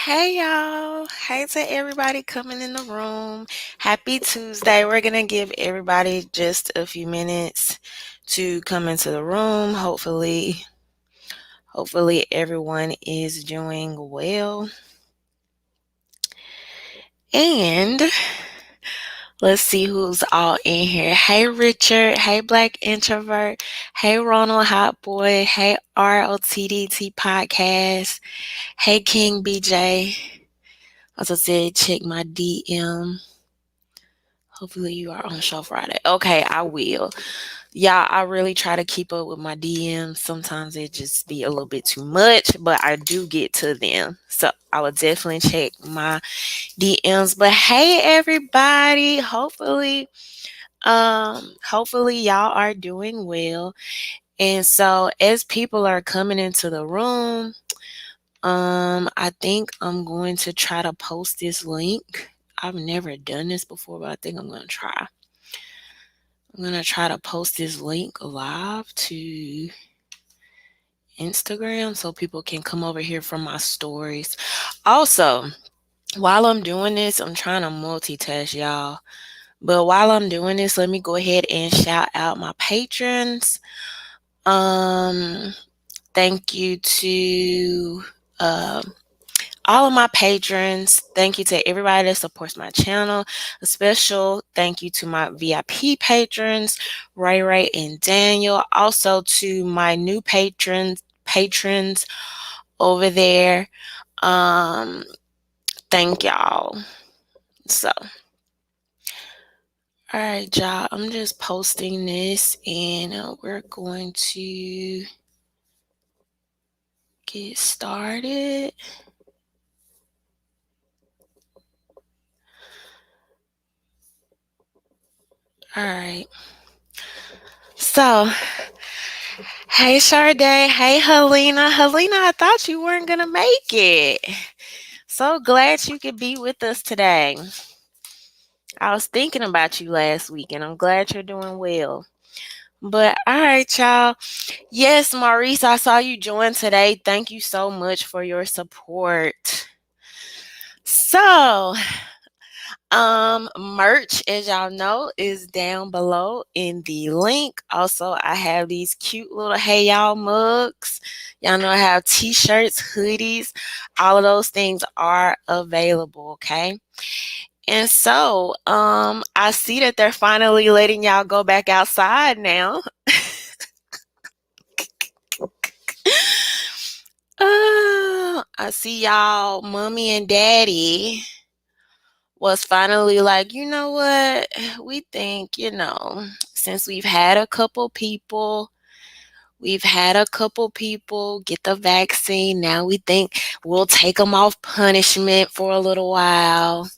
Hey y'all. Hey to everybody coming in the room. Happy Tuesday. We're going to give everybody just a few minutes to come into the room. Hopefully everyone is doing well. And let's see who's all in here. Hey Richard. Hey Black Introvert. Hey Ronald Hot Boy. Hey ROTDT Podcast. Hey King BJ. As I said, check my DM. Hopefully you are on show Friday. Okay, I will. Yeah, I really try to keep up with my DMs. Sometimes it just be a little bit too much, but I do get to them. So I will definitely check my DMs. But hey everybody. Hopefully y'all are doing well. And so as people are coming into the room, I think I'm going to try to post this link. I've never done this before, but I think I'm going to try. I'm going to try to post this link live to Instagram so people can come over here from my stories. Also, while I'm doing this, I'm trying to multitask, y'all. But while I'm doing this, let me go ahead and shout out my patrons. Thank you to all of my patrons. Thank you to everybody that supports my channel. A special thank you to my VIP patrons, Ray and Daniel. Also to my new patrons over there. Thank y'all. So, all right, y'all. I'm just posting this, and we're going to get started. All right. So, hey Sade, hey Helena. Helena, I thought you weren't going to make it. So glad you could be with us today. I was thinking about you last week, and I'm glad you're doing well. But all right, y'all. Yes, Maurice, I saw you join today. Thank you so much for your support. So, merch, as y'all know, is down below in the link. Also, I have these cute little Hey Y'all mugs. Y'all know I have t-shirts, hoodies. All of those things are available, okay? And so, I see that they're finally letting y'all go back outside now. I see y'all, mommy and daddy was finally like, you know what? We think, since we've had a couple people get the vaccine. Now we think we'll take them off punishment for a little while.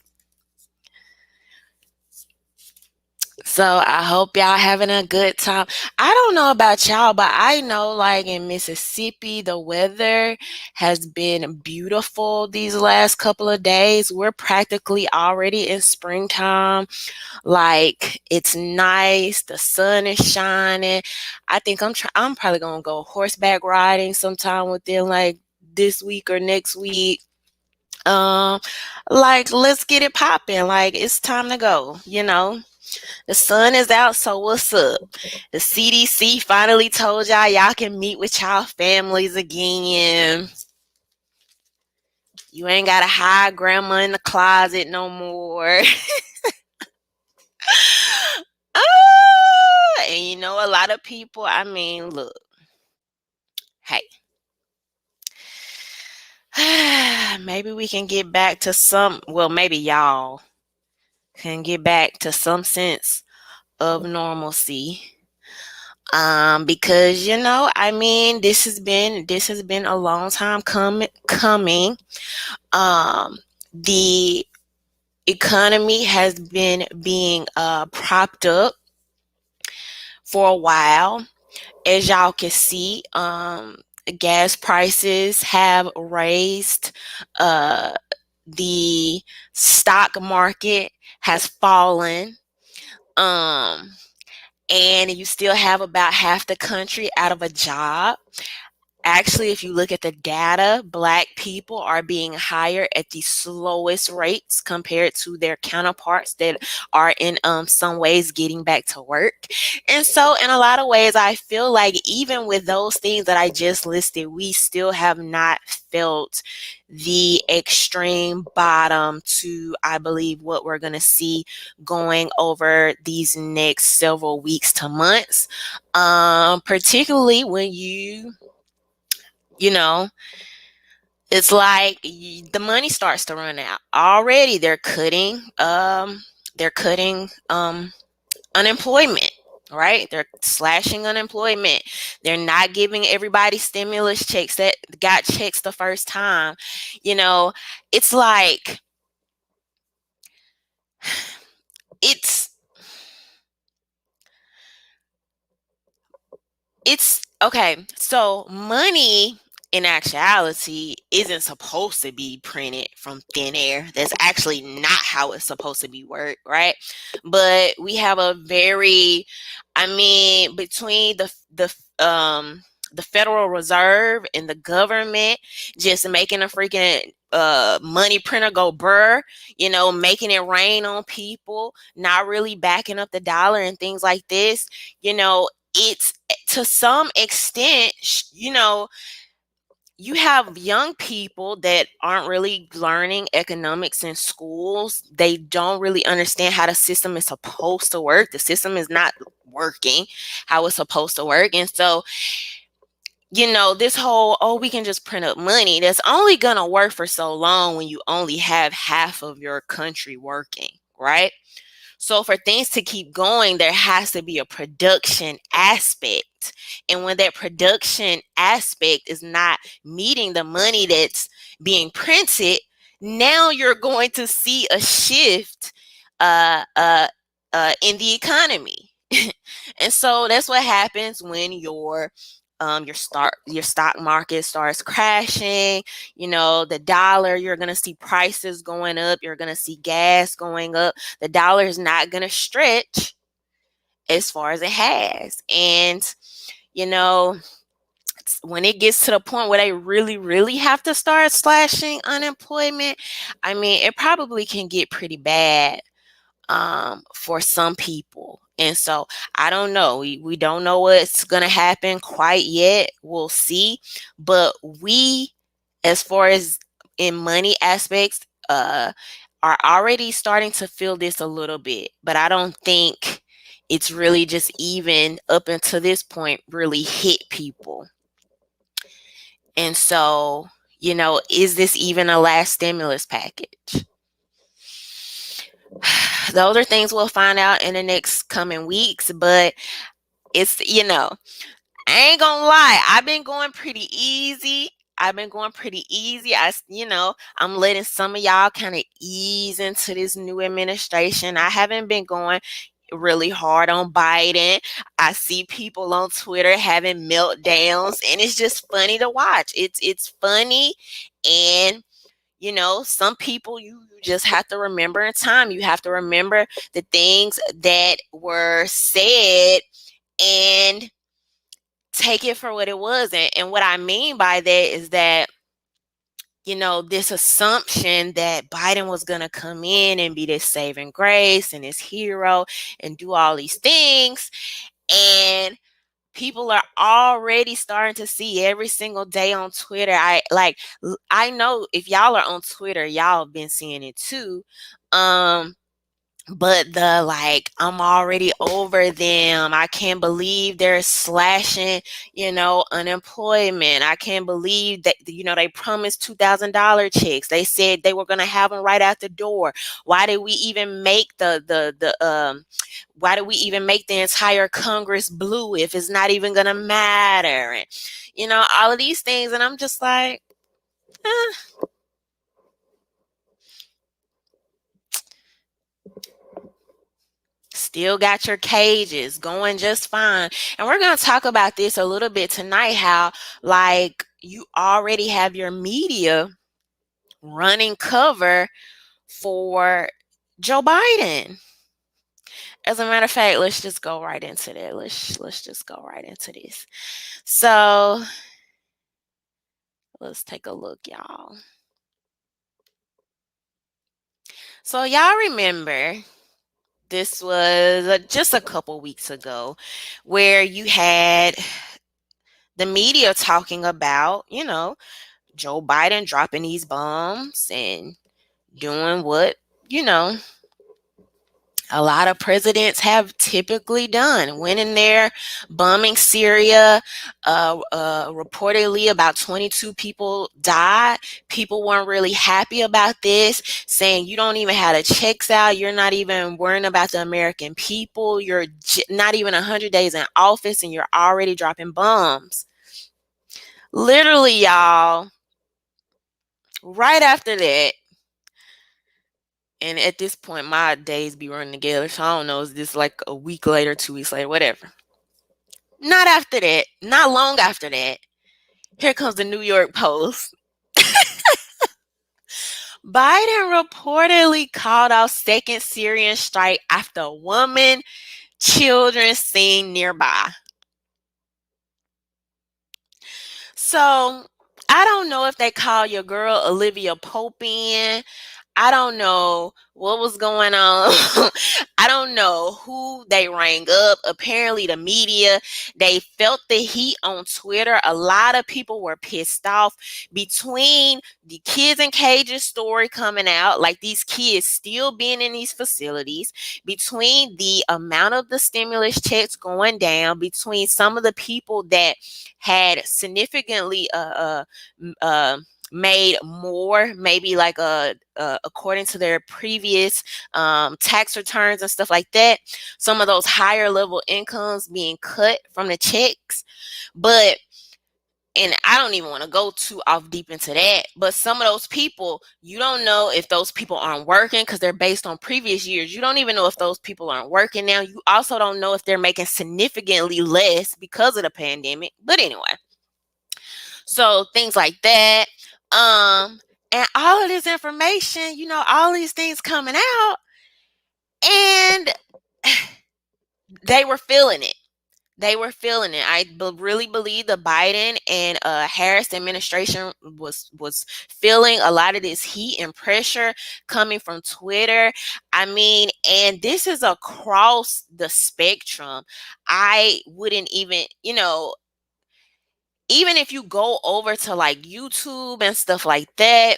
So I hope y'all having a good time. I don't know about y'all, but I know like in Mississippi, the weather has been beautiful these last couple of days. We're practically already in springtime. Like it's nice. The sun is shining. I think I'm probably going to go horseback riding sometime within like this week or next week. Like let's get it popping. Like it's time to go, The sun is out, so what's up? The CDC finally told y'all can meet with y'all families again. You ain't got to hide grandma in the closet no more. And a lot of people, look, hey, maybe we can get back to maybe y'all can get back to some sense of normalcy. Because this has been a long time coming. The economy has been being propped up for a while. As y'all can see, gas prices have raised. The stock market has fallen. And you still have about half the country out of a job. Actually, if you look at the data, Black people are being hired at the slowest rates compared to their counterparts that are in some ways getting back to work. And so, in a lot of ways, I feel like even with those things that I just listed, we still have not felt the extreme bottom to, I believe, what we're going to see going over these next several weeks to months. Particularly when you know, it's like the money starts to run out. Already they're cutting unemployment, right? They're slashing unemployment. They're not giving everybody stimulus checks that got checks the first time. You know, it's like it's it's okay. So money in actuality isn't supposed to be printed from thin air. That's actually not how it's supposed to be worked, right? But we have a very, I mean, between the Federal Reserve and the government just making a freaking money printer go burr, making it rain on people, not really backing up the dollar and things like this, it's to some extent, you have young people that aren't really learning economics in schools. They don't really understand how the system is supposed to work. The system is not working how it's supposed to work. And so, this whole, oh, we can just print up money, that's only going to work for so long when you only have half of your country working, right? So for things to keep going, there has to be a production aspect. And when that production aspect is not meeting the money that's being printed, now you're going to see a shift uh, uh, in the economy. And so that's what happens when your stock market starts crashing. The dollar, you're going to see prices going up, you're going to see gas going up. The dollar is not going to stretch as far as it has. And you know when it gets to the point where they really really have to start slashing unemployment, I mean, it probably can get pretty bad for some people. And so I don't know. We don't know what's going to happen quite yet. We'll see. But we, as far as in money aspects, are already starting to feel this a little bit. But I don't think it's really just even up until this point really hit people. And so, is this even a last stimulus package? Those are things we'll find out in the next coming weeks, but it's, I ain't gonna lie, I've been going pretty easy. I'm letting some of y'all kind of ease into this new administration. I haven't been going really hard on Biden. I see people on Twitter having meltdowns, and it's just funny to watch. It's funny. And some people, you just have to remember in time. You have to remember the things that were said and take it for what it was. And what I mean by that is that, this assumption that Biden was going to come in and be this saving grace and this hero and do all these things. And people are already starting to see every single day on Twitter. I know if y'all are on Twitter, y'all have been seeing it too. But the like, I'm already over them. I can't believe they're slashing, unemployment. I can't believe that, they promised $2,000 checks. They said they were going to have them right out the door. Why did we even make why do we even make the entire Congress blue if it's not even going to matter? And, all of these things. And I'm just like, still got your cages going just fine. And we're going to talk about this a little bit tonight, how like you already have your media running cover for Joe Biden. As a matter of fact, let's just go right into that. Let's just go right into this. So Let's take a look, y'all. So y'all remember this was just a couple weeks ago where you had the media talking about, Joe Biden dropping these bombs and doing what, you know, a lot of presidents have typically done. Went in there, bombing Syria. Reportedly, about 22 people died. People weren't really happy about this, saying you don't even have the checks out. You're not even worrying about the American people. You're not even 100 days in office, and you're already dropping bombs. Literally, y'all, right after that, and at this point, my days be running together. So I don't know, is this like a week later, 2 weeks later, whatever. Not after that, not long after that, here comes the New York Post. Biden reportedly called out second Syrian strike after a woman, children seen nearby. So I don't know if they call your girl Olivia Pope in. I don't know what was going on. I don't know who they rang up. Apparently, the media, they felt the heat on Twitter. A lot of people were pissed off between the kids in cages story coming out, like these kids still being in these facilities, between the amount of the stimulus checks going down, between some of the people that had significantly made more, maybe like according to their previous tax returns and stuff like that. Some of those higher level incomes being cut from the checks, but and I don't even want to go too off deep into that, but some of those people, you don't know if those people aren't working because they're based on previous years. You don't even know if those people aren't working now. You also don't know if they're making significantly less because of the pandemic. But anyway, so things like that. And all of this information, all these things coming out, and they were feeling it. They were feeling it. I really believe the Biden and Harris administration was feeling a lot of this heat and pressure coming from Twitter. I mean, and this is across the spectrum. I wouldn't even if you go over to like YouTube and stuff like that,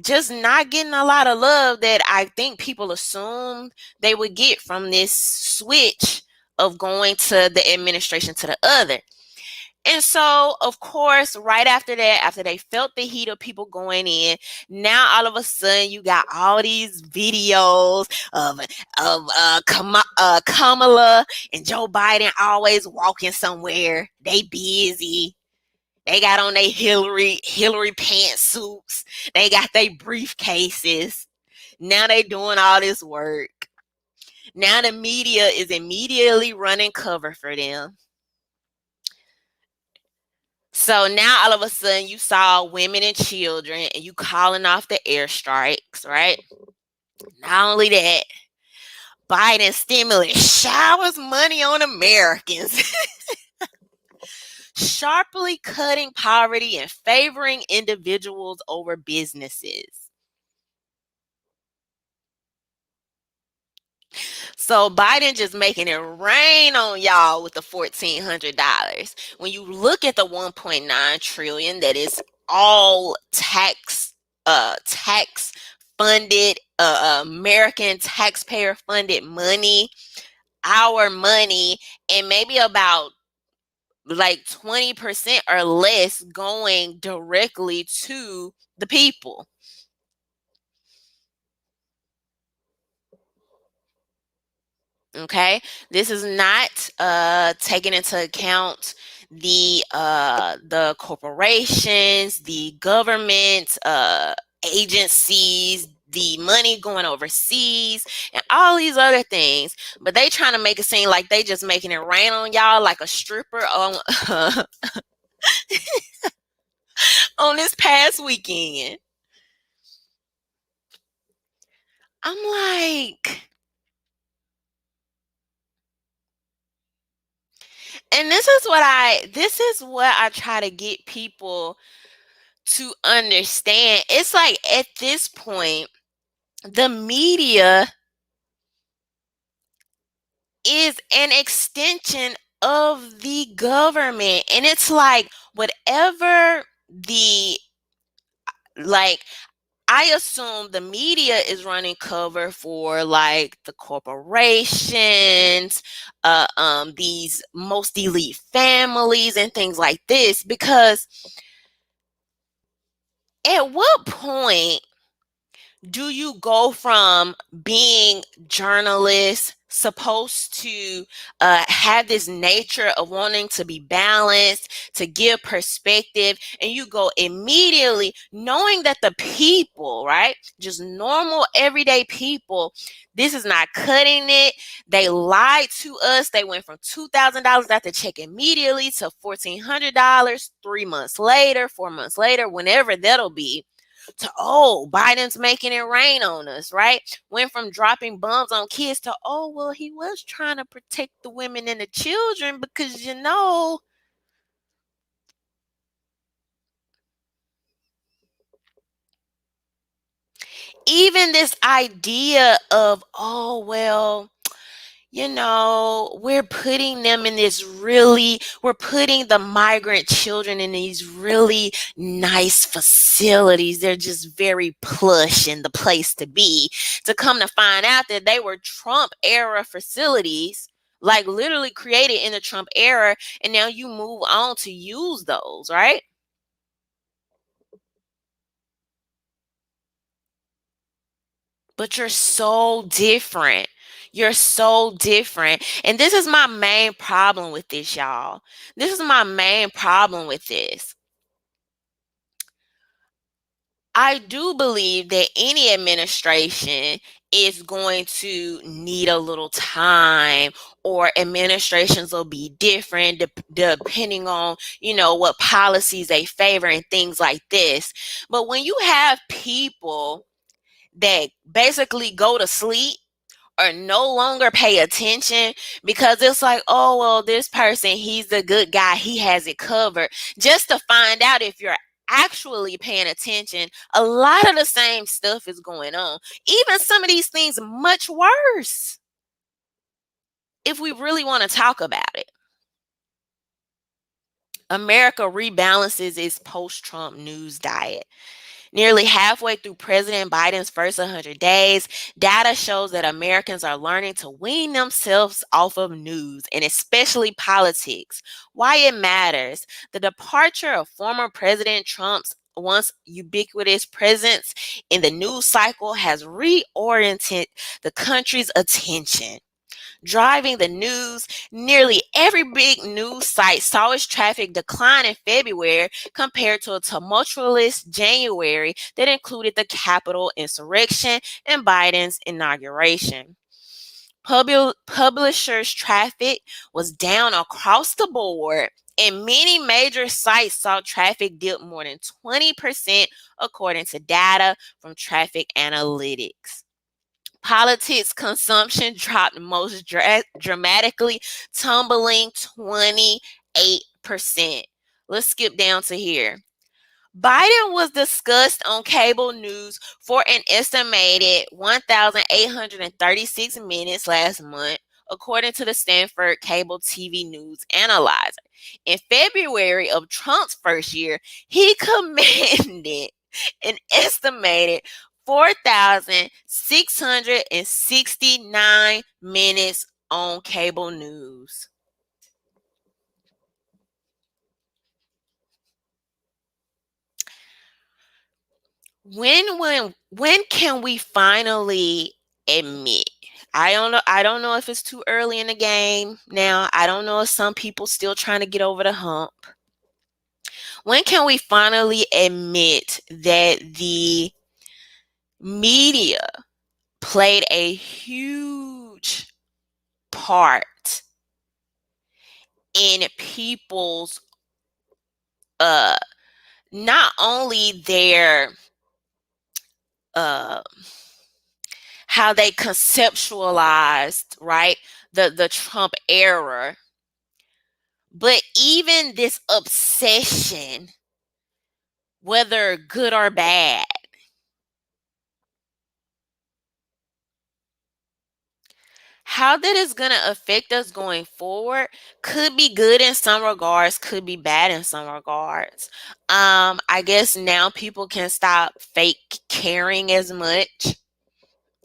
just not getting a lot of love that I think people assumed they would get from this switch of going to the administration to the other. And so, of course, right after that, after they felt the heat of people going in, now all of a sudden you got all these videos of Kamala and Joe Biden always walking somewhere. They busy. They got on their Hillary pantsuits. They got their briefcases. Now they doing all this work. Now the media is immediately running cover for them. So now all of a sudden you saw women and children and you calling off the airstrikes, right? Not only that, Biden stimulus showers money on Americans. Sharply cutting poverty and favoring individuals over businesses. So Biden just making it rain on y'all with the $1,400. When you look at the 1.9 trillion that is all tax funded, American taxpayer funded money, our money, and maybe about like 20% or less going directly to the people. Okay, this is not taking into account the corporations, the government agencies, the money going overseas, and all these other things. But they trying to make it seem like they just making it rain on y'all like a stripper on on this past weekend. I'm like, and this is what I try to get people to understand. It's like at this point, the media is an extension of the government. And it's like whatever the like I assume the media is running cover for like the corporations, these most elite families and things like this. Because at what point do you go from being journalists supposed to have this nature of wanting to be balanced, to give perspective, and you go immediately knowing that the people, right, just normal everyday people, this is not cutting it. They lied to us. They went from $2,000 out the check immediately to $1,400 3 months later, 4 months later, whenever that'll be, to, oh, Biden's making it rain on us, right? Went from dropping bombs on kids to, oh, well, he was trying to protect the women and the children because, even this idea of, oh, well, we're putting them in this really, we're putting the migrant children in these really nice facilities. They're just very plush and the place to be. To come to find out that they were Trump era facilities, like literally created in the Trump era, and now you move on to use those, right? But you're so different. You're so different. And this is my main problem with this, y'all. This is my main problem with this. I do believe that any administration is going to need a little time, or administrations will be different depending on, what policies they favor and things like this. But when you have people that basically go to sleep or no longer pay attention because it's like, oh, well, this person, he's a good guy, he has it covered. Just to find out if you're actually paying attention, a lot of the same stuff is going on. Even some of these things much worse if we really want to talk about it. America rebalances its post-Trump news diet. Nearly halfway through President Biden's first 100 days, data shows that Americans are learning to wean themselves off of news, and especially politics. Why it matters. The departure of former President Trump's once ubiquitous presence in the news cycle has reoriented the country's attention. Driving the news, nearly every big news site saw its traffic decline in February compared to a tumultuous January that included the Capitol insurrection and Biden's inauguration. Publishers' traffic was down across the board, and many major sites saw traffic dip more than 20%, according to data from Traffic Analytics. Politics consumption dropped most dramatically, tumbling 28%. Let's skip down to here. Biden was discussed on cable news for an estimated 1,836 minutes last month, according to the Stanford Cable TV News Analyzer. In February of Trump's first year, he commanded an estimated 4,669 minutes on cable news. When can we finally admit? I don't know if it's too early in the game now. I don't know if some people still trying to get over the hump. When can we finally admit that the media played a huge part in people's uh not only their uh how they conceptualized, right, the Trump era, but even this obsession whether good or bad. How that is going to affect us going forward could be good in some regards, could be bad in some regards. I guess now people can stop fake caring as much,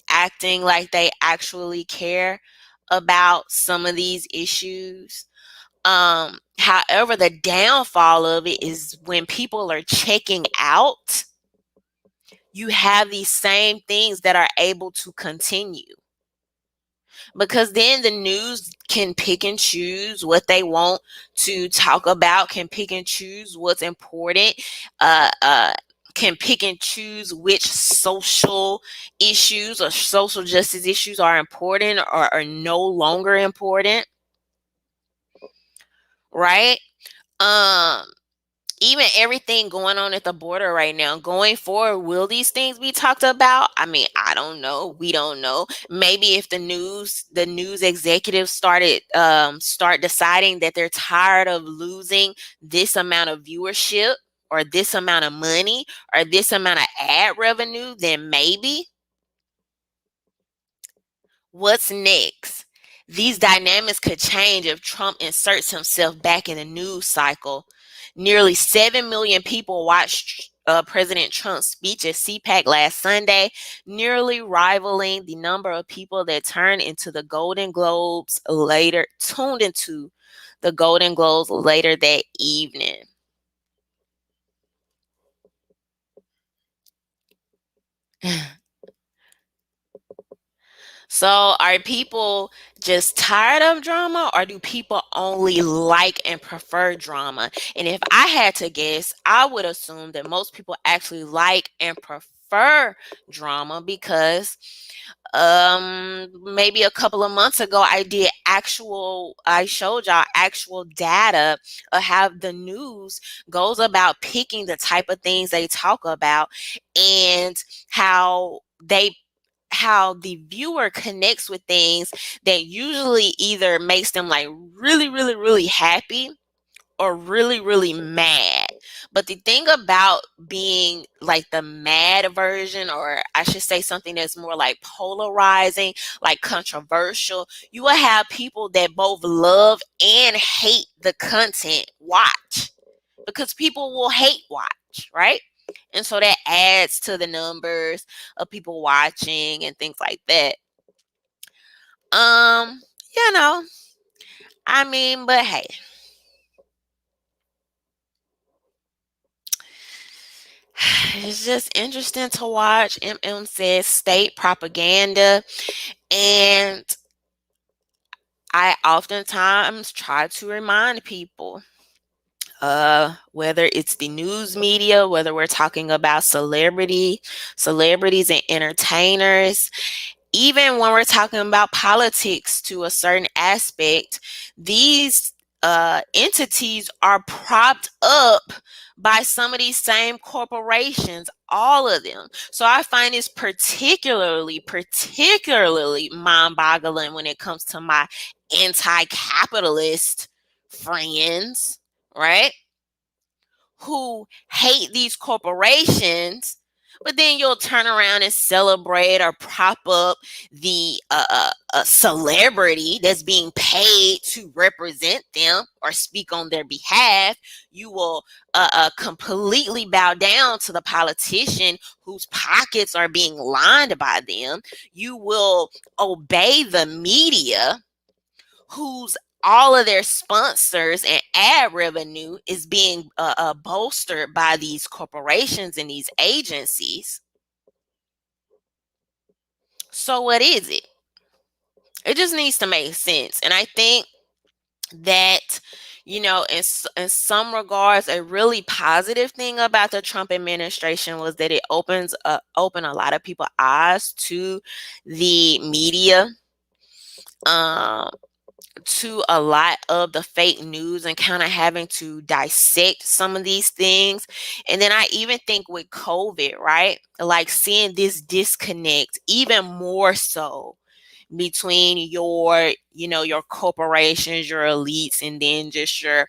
acting like they actually care about some of these issues. However, the downfall of it is when people are checking out, you have these same things that are able to continue, because then the news can pick and choose what they want to talk about, can pick and choose what's important, uh, uh, can pick and choose which social issues or social justice issues are important or are no longer important, right? Um, Even everything going on at the border right now, going forward, will these things be talked about? I mean, I don't know. We don't know. Maybe if the news executives start deciding that they're tired of losing this amount of viewership or this amount of money or this amount of ad revenue, then maybe. What's next? These dynamics could change if Trump inserts himself back in the news cycle. Nearly 7 million people watched President Trump's speech at CPAC last Sunday, nearly rivaling the number of people that tuned into the Golden Globes later that evening. So, are people just tired of drama, or do people only like and prefer drama? And if I had to guess, I would assume that most people actually like and prefer drama because maybe a couple of months ago I showed y'all actual data of how the news goes about picking the type of things they talk about, and how the viewer connects with things that usually either makes them like really, really, really happy or really, really mad. But the thing about being like the mad version, or I should say something that's more like polarizing, like controversial, you will have people that both love and hate the content watch, because people will hate watch, right? And so that adds to the numbers of people watching and things like that. Um, you know, I mean, but hey, it's just interesting to watch. MM says state propaganda, and I oftentimes try to remind people, whether it's the news media, whether we're talking about celebrities and entertainers, even when we're talking about politics to a certain aspect, these entities are propped up by some of these same corporations, all of them. So I find this particularly mind-boggling when it comes to my anti-capitalist friends, right? Who hate these corporations, but then you'll turn around and celebrate or prop up the celebrity that's being paid to represent them or speak on their behalf. You will completely bow down to the politician whose pockets are being lined by them. You will obey the media whose all of their sponsors and ad revenue is being bolstered by these corporations and these agencies. So what is it? It just needs to make sense. And I think that, in some regards, a really positive thing about the Trump administration was that it opened a lot of people's eyes to the media, um, to a lot of the fake news, and kind of having to dissect some of these things. And then I even think with COVID, right? Like seeing this disconnect even more so between your corporations, your elites, and then just your,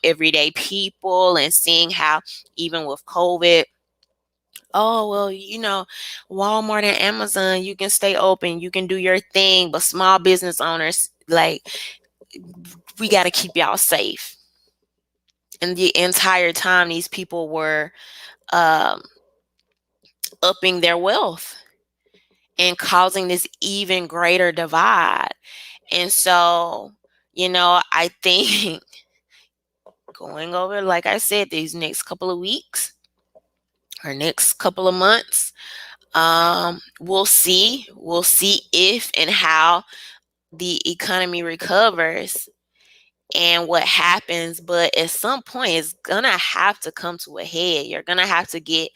everyday people, and seeing how even with COVID, oh, well, Walmart and Amazon, you can stay open, you can do your thing, but small business owners, like, we got to keep y'all safe. And the entire time, these people were um, upping their wealth and causing this even greater divide. And so, I think going over, like I said, these next couple of weeks or next couple of months, we'll see if and how the economy recovers and what happens. But at some point, it's gonna have to come to a head. You're gonna have to get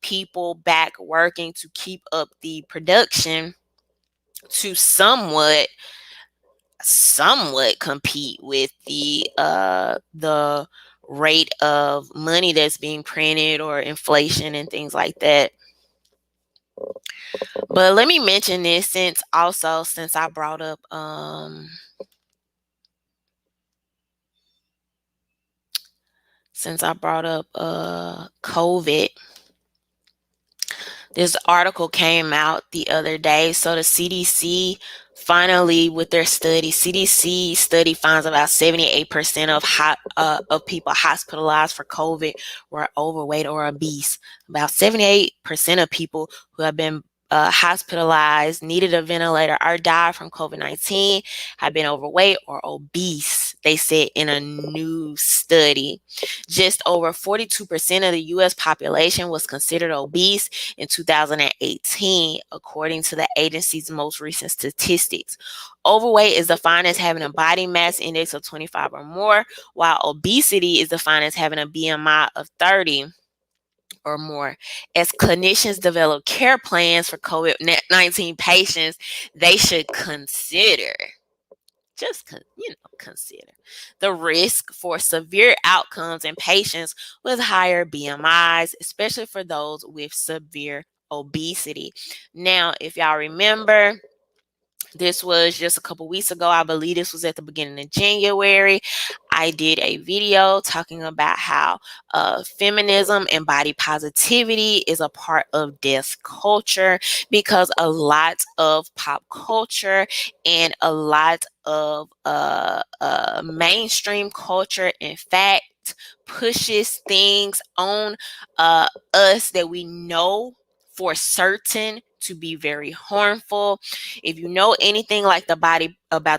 people back working to keep up the production to somewhat compete with the rate of money that's being printed, or inflation and things like that. But let me mention this, since I brought up COVID. This article came out the other day. So the CDC finally, with their study, CDC study finds about 78% of people hospitalized for COVID were overweight or obese. About 78% of people who have been hospitalized, needed a ventilator, or died from COVID-19 have been overweight or obese, they said in a new study. Just over 42% of the U.S. population was considered obese in 2018, according to the agency's most recent statistics. Overweight is defined as having a body mass index of 25 or more, while obesity is defined as having a BMI of 30 or more. As clinicians develop care plans for COVID-19 patients, they should consider the risk for severe outcomes in patients with higher BMIs, especially for those with severe obesity. Now, if y'all remember, this was just a couple weeks ago. I believe this was at the beginning of January. I did a video talking about how feminism and body positivity is a part of deaf culture, because a lot of pop culture and a lot of mainstream culture, in fact, pushes things on us that we know for certain to be very harmful. If you know anything like about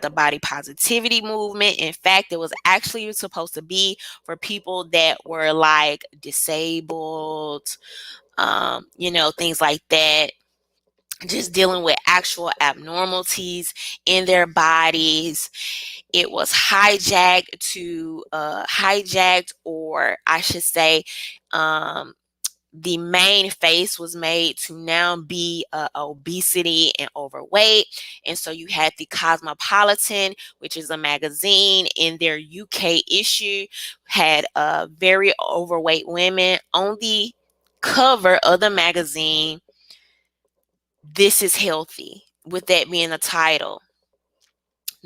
the body positivity movement, in fact, it was actually supposed to be for people that were like disabled, things like that, just dealing with actual abnormalities in their bodies. It was hijacked, or I should say, the main face was made to now be obesity and overweight. And so you had the Cosmopolitan, which is a magazine, in their UK issue, had very overweight women on the cover of the magazine. This is healthy, with that being the title.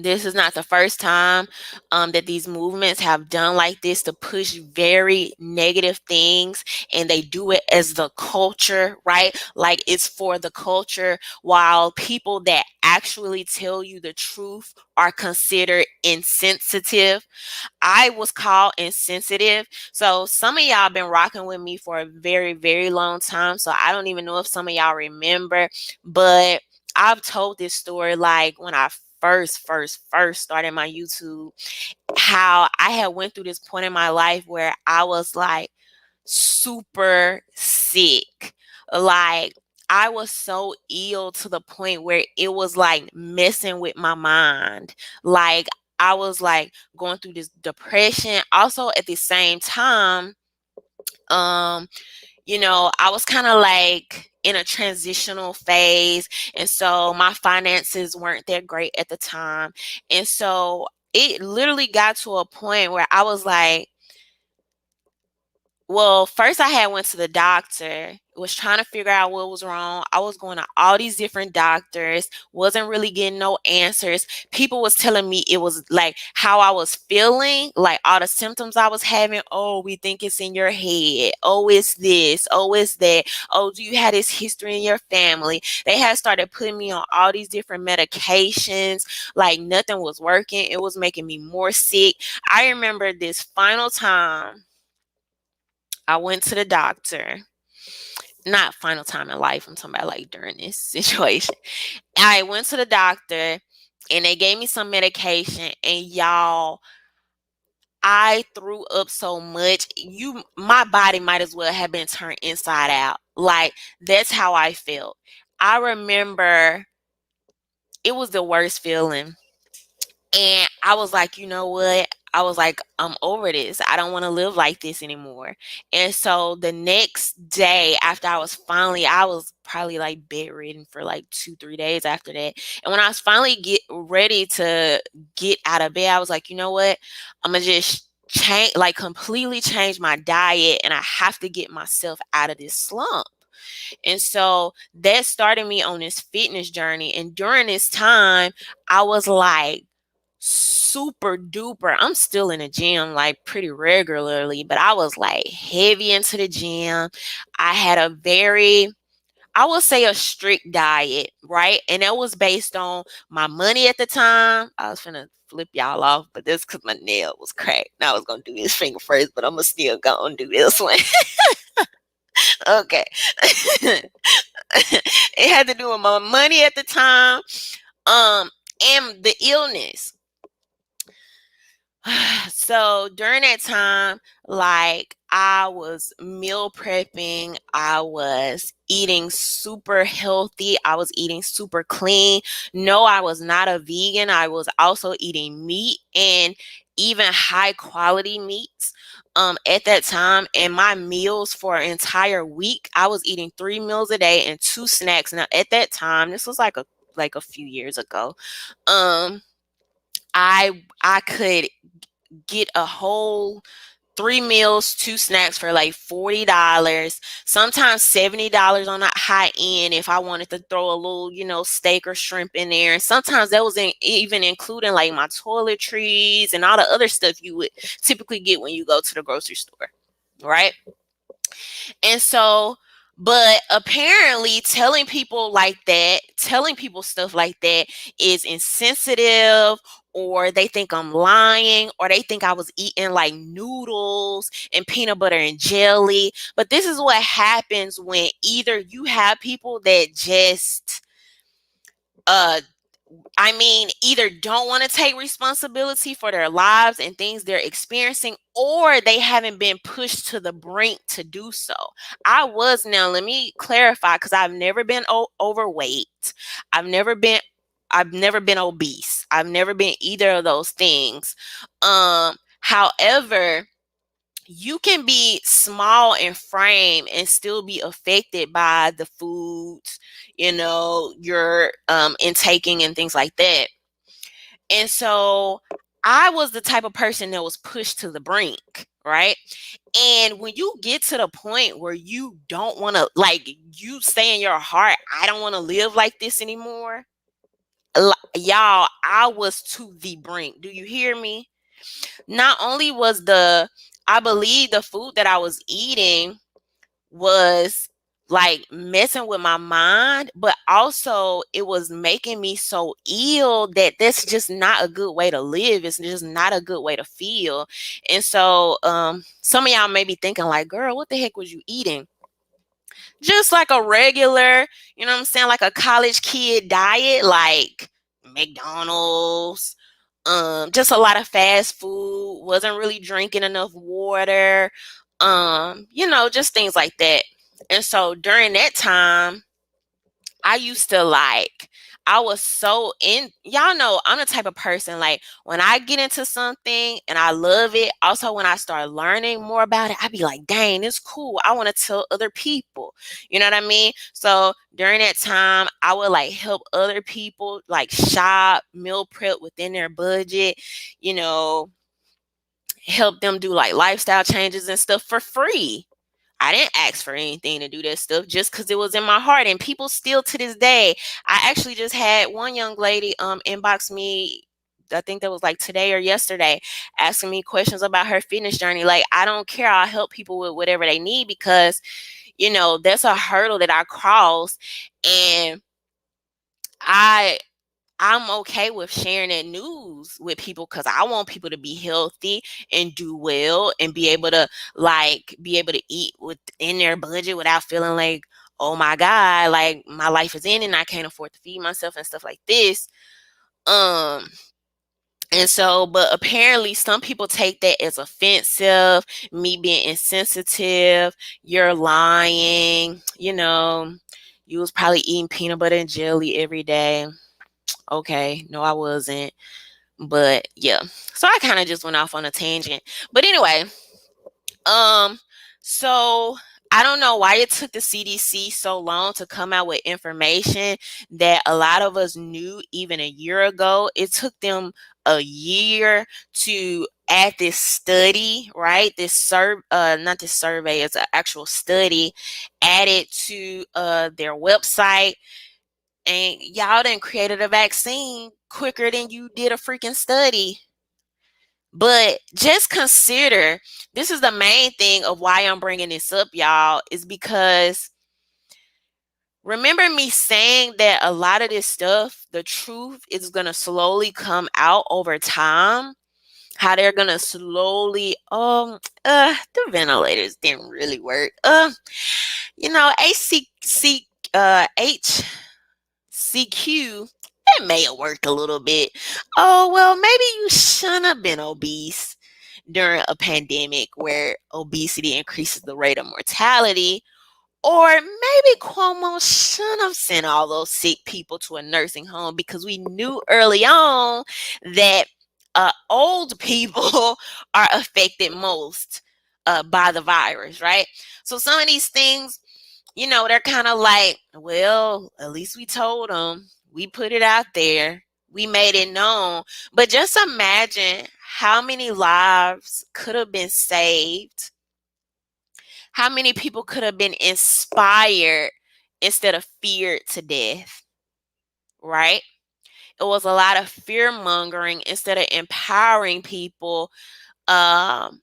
This is not the first time that these movements have done like this, to push very negative things, and they do it as the culture, right? Like it's for the culture, while people that actually tell you the truth are considered insensitive. I was called insensitive. So some of y'all been rocking with me for a very, very long time. So I don't even know if some of y'all remember, but I've told this story, like when I first started my YouTube, how I had went through this point in my life where I was like super sick. Like I was so ill to the point where it was like messing with my mind. Like I was like going through this depression. Also at the same time, I was kind of like in a transitional phase. And so my finances weren't that great at the time. And so it literally got to a point where I was like, Well, first I had went to the doctor, was trying to figure out what was wrong. I was going to all these different doctors, wasn't really getting no answers. People was telling me it was like how I was feeling, like all the symptoms I was having. Oh, we think it's in your head. Oh, it's this. Oh, it's that. Oh, do you have this history in your family? They had started putting me on all these different medications. Like nothing was working. It was making me more sick. I remember this final time I went to the doctor, not final time in life, I'm talking about like during this situation. I went to the doctor and they gave me some medication, and y'all, I threw up so much. My body might as well have been turned inside out. Like that's how I felt. I remember it was the worst feeling. And I was like, you know what? I was like, I'm over this. I don't want to live like this anymore. And so the next day after I was probably like bedridden for like 2, 3 days after that. And when I was finally get ready to get out of bed, I was like, you know what? I'm gonna just change, like completely change my diet, and I have to get myself out of this slump. And so that started me on this fitness journey. And during this time, I was like, super duper. I'm still in the gym like pretty regularly, but I was like heavy into the gym. I had a very, I would say, a strict diet, right? And that was based on my money at the time. I was finna flip y'all off, but this because my nail was cracked. Now I was gonna do this finger first, but I'm gonna still gonna do this one. Okay. It had to do with my money at the time, and the illness. So during that time, like I was meal prepping, I was eating super healthy, I was eating super clean. No, I was not a vegan. I was also eating meat, and even high quality meats at that time. And my meals for an entire week, I was eating 3 meals a day and 2 snacks. Now at that time, this was like a few years ago. Um I could get a whole 3 meals, 2 snacks for like $40, sometimes $70 on the high end if I wanted to throw a little, steak or shrimp in there. And sometimes that was even including like my toiletries and all the other stuff you would typically get when you go to the grocery store, right? And so, but apparently telling people stuff like that is insensitive, or they think I'm lying, or they think I was eating like noodles and peanut butter and jelly. But this is what happens when either you have people that just uh either don't want to take responsibility for their lives and things they're experiencing, or they haven't been pushed to the brink to do so. Now let me clarify, because I've never been overweight. I've never been I've never been obese. I've never been either of those things. However, you can be small in frame and still be affected by the foods, you're intaking and things like that. And so I was the type of person that was pushed to the brink, right? And when you get to the point where you don't want to, like, you say in your heart, I don't want to live like this anymore. Y'all, I was to the brink. Do you hear me? Not only was I believe the food that I was eating was like messing with my mind, but also it was making me so ill that that's just not a good way to live. It's just not a good way to feel. And so some of y'all may be thinking like, girl, what the heck was you eating? Just like a regular, what I'm saying, like a college kid diet, like McDonald's, just a lot of fast food, wasn't really drinking enough water, just things like that. And so during that time, I used to I was so y'all know I'm the type of person, like when I get into something and I love it, also when I start learning more about it, I be like, dang, it's cool. I want to tell other people. You know what I mean? So during that time, I would like help other people like shop, meal prep within their budget, you know, help them do like lifestyle changes and stuff for free. I didn't ask for anything to do that stuff just because it was in my heart. And people still to this day, I actually just had one young lady inbox me. I think that was like today or yesterday, asking me questions about her fitness journey. Like, I don't care. I'll help people with whatever they need because, that's a hurdle that I crossed. And I I'm okay with sharing that news with people because I want people to be healthy and do well and be able to eat within their budget without feeling like, oh my God, like my life is ending, I can't afford to feed myself and stuff like this. Um and so, but apparently some people take that as offensive, me being insensitive, you're lying, you was probably eating peanut butter and jelly every day. Okay, no, I wasn't. But yeah. So I kind of just went off on a tangent. But anyway, um, so I don't know why it took the CDC so long to come out with information that a lot of us knew even a year ago. It took them a year to add this study, right? Not this survey, it's an actual study added to their website, and y'all done created a vaccine quicker than you did a freaking study. But just consider, this is the main thing of why I'm bringing this up, y'all, is because remember me saying that a lot of this stuff, the truth is going to slowly come out over time. How they're going to slowly, the ventilators didn't really work. HCQ, it may have worked a little bit. Oh, well, maybe you shouldn't have been obese during a pandemic where obesity increases the rate of mortality. Or maybe Cuomo shouldn't have sent all those sick people to a nursing home because we knew early on that old people are affected most by the virus, right? So some of these things, they're kind of like, well, at least we told them. We put it out there. We made it known. But just imagine how many lives could have been saved. How many people could have been inspired instead of feared to death, right? It was a lot of fear mongering instead of empowering people. Um,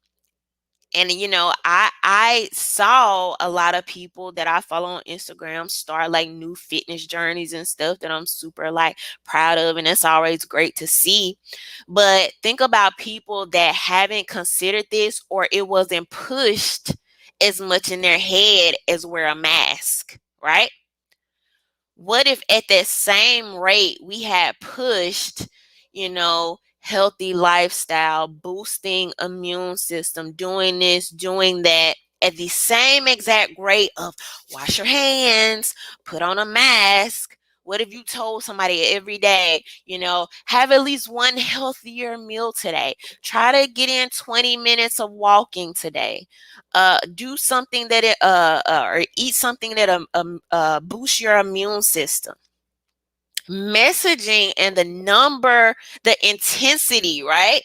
And I saw a lot of people that I follow on Instagram start like new fitness journeys and stuff that I'm super like proud of, and it's always great to see. But think about people that haven't considered this, or it wasn't pushed as much in their head as wear a mask, right? What if at that same rate we had pushed, healthy lifestyle, boosting immune system, doing this, doing that at the same exact rate of wash your hands, put on a mask? What if you told somebody every day, have at least one healthier meal today? Try to get in 20 minutes of walking today. Do something that or eat something that boosts your immune system. Messaging and the intensity, right,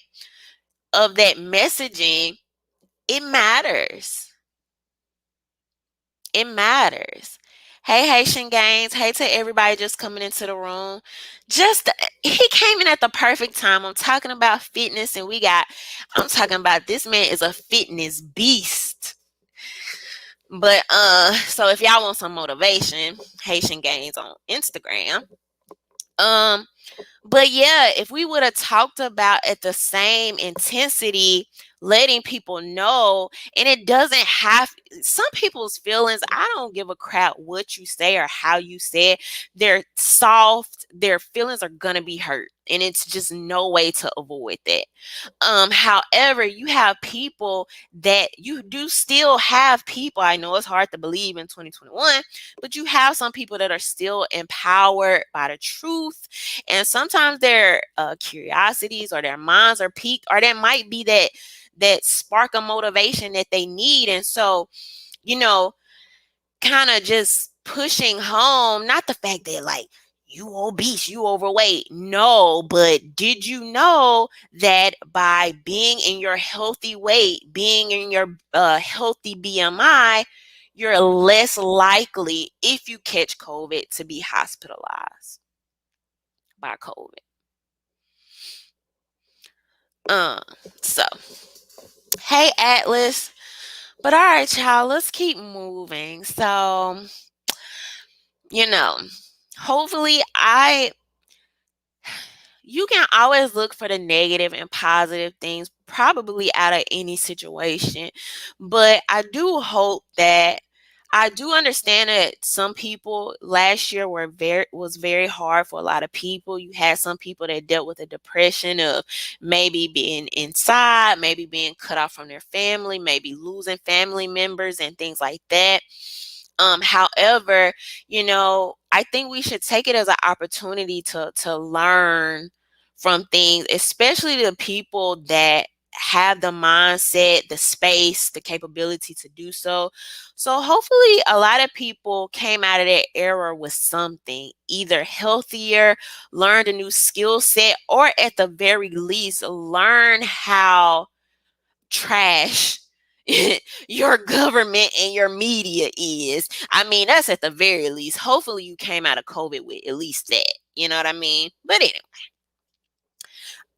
of that messaging, it matters. It matters. Hey, Haitian Gains. Hey to everybody just coming into the room. He came in at the perfect time. I'm talking about fitness, and I'm talking about this man is a fitness beast. But so if y'all want some motivation, Haitian Gains on Instagram. But yeah, if we would have talked about at the same intensity, letting people know, and it doesn't have some people's feelings. I don't give a crap what you say or how you say it. They're soft, their feelings are gonna be hurt, and it's just no way to avoid that. However, you have people that you do still have people. I know it's hard to believe in 2021, but you have some people that are still empowered by the truth, and sometimes their curiosities or their minds are piqued, or that might be that spark of motivation that they need. And so, you know, kind of just pushing home, not the fact that like you obese, you overweight. No, but did you know that by being in your healthy weight, being in your healthy BMI, you're less likely, if you catch COVID, to be hospitalized by COVID. Uh, so, hey, Atlas. But all right, y'all, let's keep moving. So, you know, hopefully you can always look for the negative and positive things probably out of any situation. But I do hope that I do understand that some people last year was very hard for a lot of people. You had some people that dealt with the depression of maybe being inside, maybe being cut off from their family, maybe losing family members and things like that. However, I think we should take it as an opportunity to learn from things, especially the people that have the mindset, the space, the capability to do so. So hopefully a lot of people came out of that era with something, either healthier, learned a new skill set, or at the very least learn how trash your government and your media is. I mean, that's at the very least. Hopefully you came out of COVID with at least that. You know what I mean? But anyway.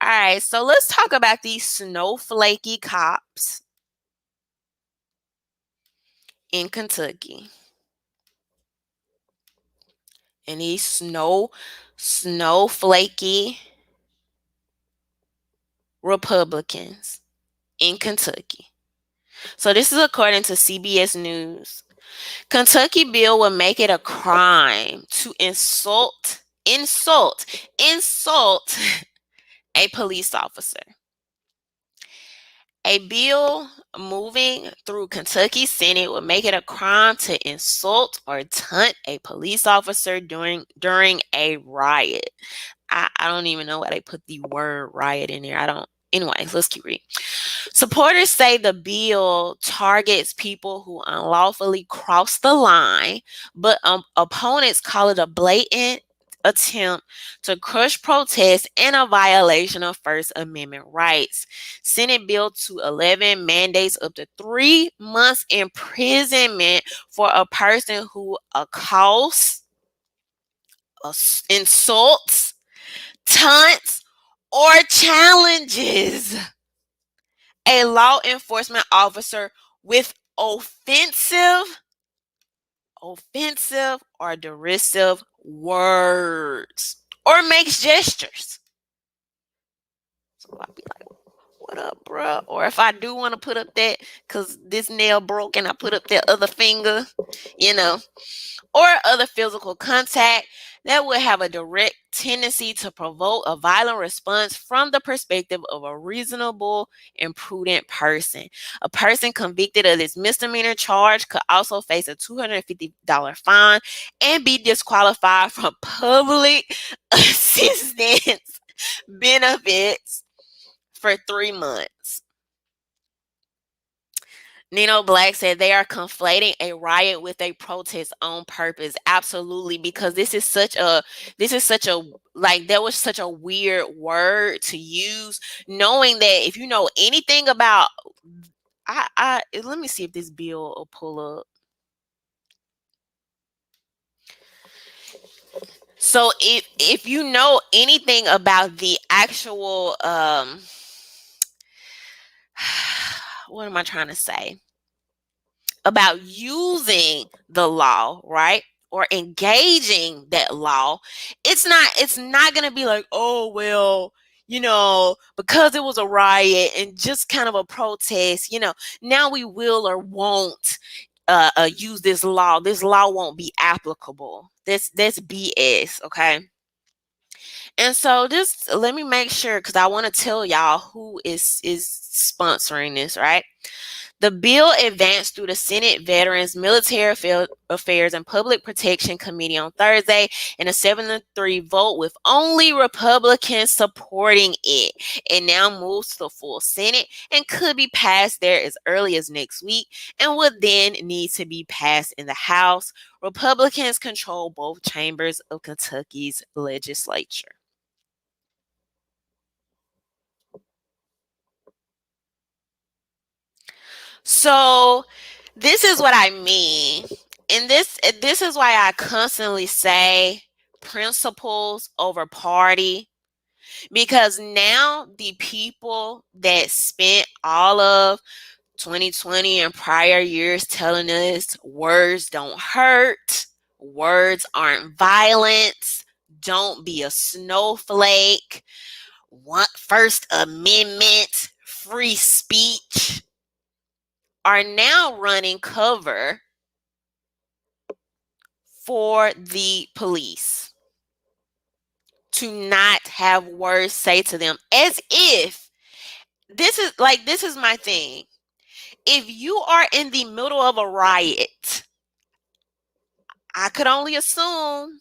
All right, so let's talk about these snowflakey cops in Kentucky. And these snowflakey Republicans in Kentucky. So this is according to CBS News. Kentucky bill will make it a crime to insult a police officer. A bill moving through Kentucky Senate will make it a crime to insult or taunt a police officer during a riot. I don't even know why they put the word riot in there. Anyways, let's keep reading. Supporters say the bill targets people who unlawfully cross the line, but opponents call it a blatant attempt to crush protests and a violation of First Amendment rights. Senate Bill 211 mandates up to 3 months imprisonment for a person who accosts, insults, taunts, or challenges a law enforcement officer with offensive or derisive words or makes gestures. So I'll be like, what up, bruh? Or if I do want to put up that, because this nail broke and I put up that other finger, or other physical contact that would have a direct tendency to provoke a violent response from the perspective of a reasonable and prudent person. A person convicted of this misdemeanor charge could also face a $250 fine and be disqualified from public assistance benefits for 3 months. Nino Black said they are conflating a riot with a protest on purpose. Absolutely, because that was such a weird word to use, knowing that if you know anything about let me see if this bill will pull up. So if you know anything about the actual what am I trying to say? About using the law, right? Or engaging that law, it's not going to be like, oh, well, because it was a riot and just kind of a protest, now we will or won't use this law. This law won't be applicable. That's BS, okay? And so just let me make sure, because I want to tell y'all who is sponsoring this, right? The bill advanced through the Senate Veterans, Military Affairs, and Public Protection Committee on Thursday in a 7-3 vote with only Republicans supporting it. It now moves to the full Senate and could be passed there as early as next week and would then need to be passed in the House. Republicans control both chambers of Kentucky's legislature. So this is what I mean. And this is why I constantly say principles over party, because now the people that spent all of 2020 and prior years telling us words don't hurt, words aren't violence, don't be a snowflake, First Amendment, free speech, are now running cover for the police to not have words say to them, as if this is my thing. If you are in the middle of a riot, I could only assume,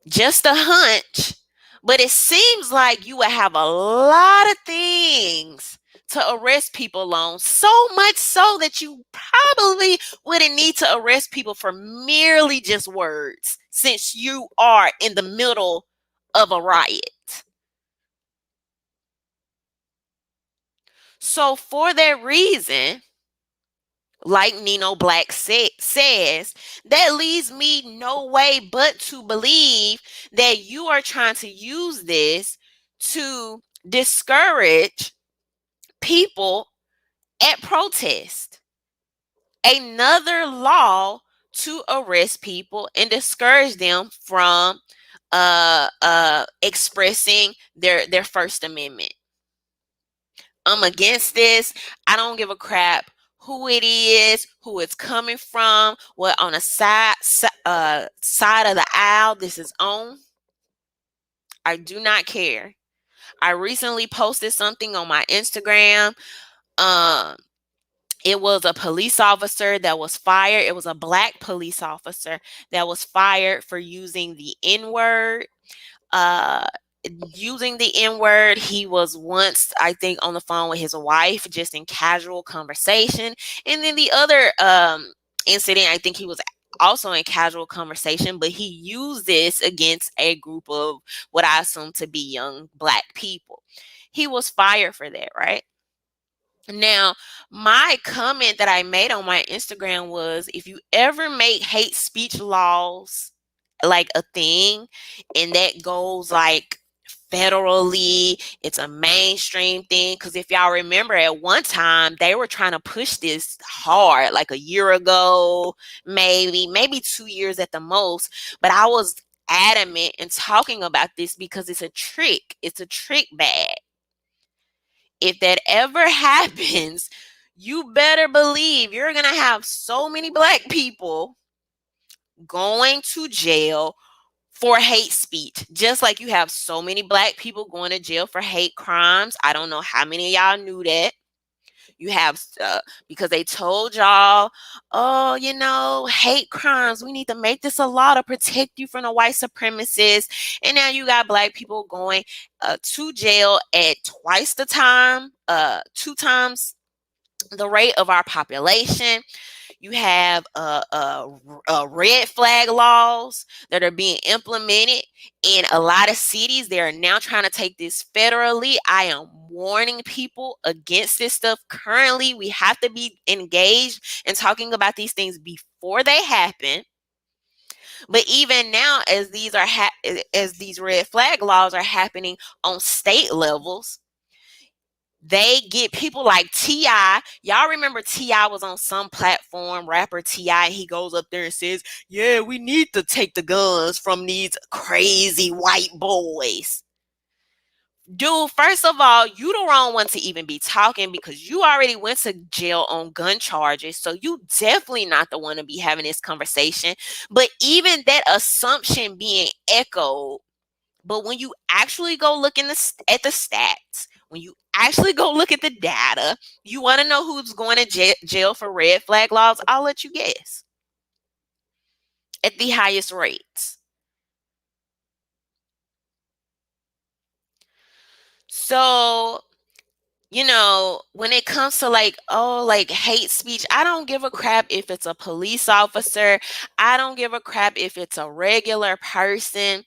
just a hunch, but it seems like you would have a lot of things to arrest people on, so much so that you probably wouldn't need to arrest people for merely just words, since you are in the middle of a riot. So for that reason, like Nino Black says, that leaves me no way but to believe that you are trying to use this to discourage people at protest. Another law to arrest people and discourage them from expressing their First Amendment. I'm against this. I don't give a crap who it is, who it's coming from, what on the side of the aisle this is on. I do not care. I recently posted something on my Instagram. It was a police officer that was fired. It was a Black police officer that was fired for using the N-word. Uh, Using the N-word. He was once, I think, on the phone with his wife, just in casual conversation. And then the other incident, I think he was also in casual conversation, but he used this against a group of what I assume to be young Black people. He was fired for that, right? Now, my comment that I made on my Instagram was, if you ever make hate speech laws like a thing, and that goes like federally, it's a mainstream thing. Because if y'all remember, at one time they were trying to push this hard, like a year ago, maybe 2 years at the most. But I was adamant in talking about this because it's a trick. It's a trick bag. If that ever happens, you better believe you're going to have so many Black people going to jail for hate speech, just like you have so many Black people going to jail for hate crimes. I don't know how many of y'all knew that. You have, because they told y'all, oh, hate crimes, we need to make this a law to protect you from the white supremacists. And now you got Black people going to jail at twice the time, 2 times the rate of our population. You have red flag laws that are being implemented in a lot of cities. They are now trying to take this federally. I am warning people against this stuff. Currently, we have to be engaged in talking about these things before they happen. But even now, as these red flag laws are happening on state levels, they get people like T.I. Y'all remember T.I. was on some platform, rapper T.I. He goes up there and says, yeah, we need to take the guns from these crazy white boys. Dude, first of all, you the wrong one to even be talking, because you already went to jail on gun charges. So you definitely not the one to be having this conversation. But even that assumption being echoed, but when you actually go look at the stats, when you actually go look at the data, you want to know who's going to jail for red flag laws, I'll let you guess. At the highest rates. So, when it comes to like hate speech, I don't give a crap if it's a police officer. I don't give a crap if it's a regular person.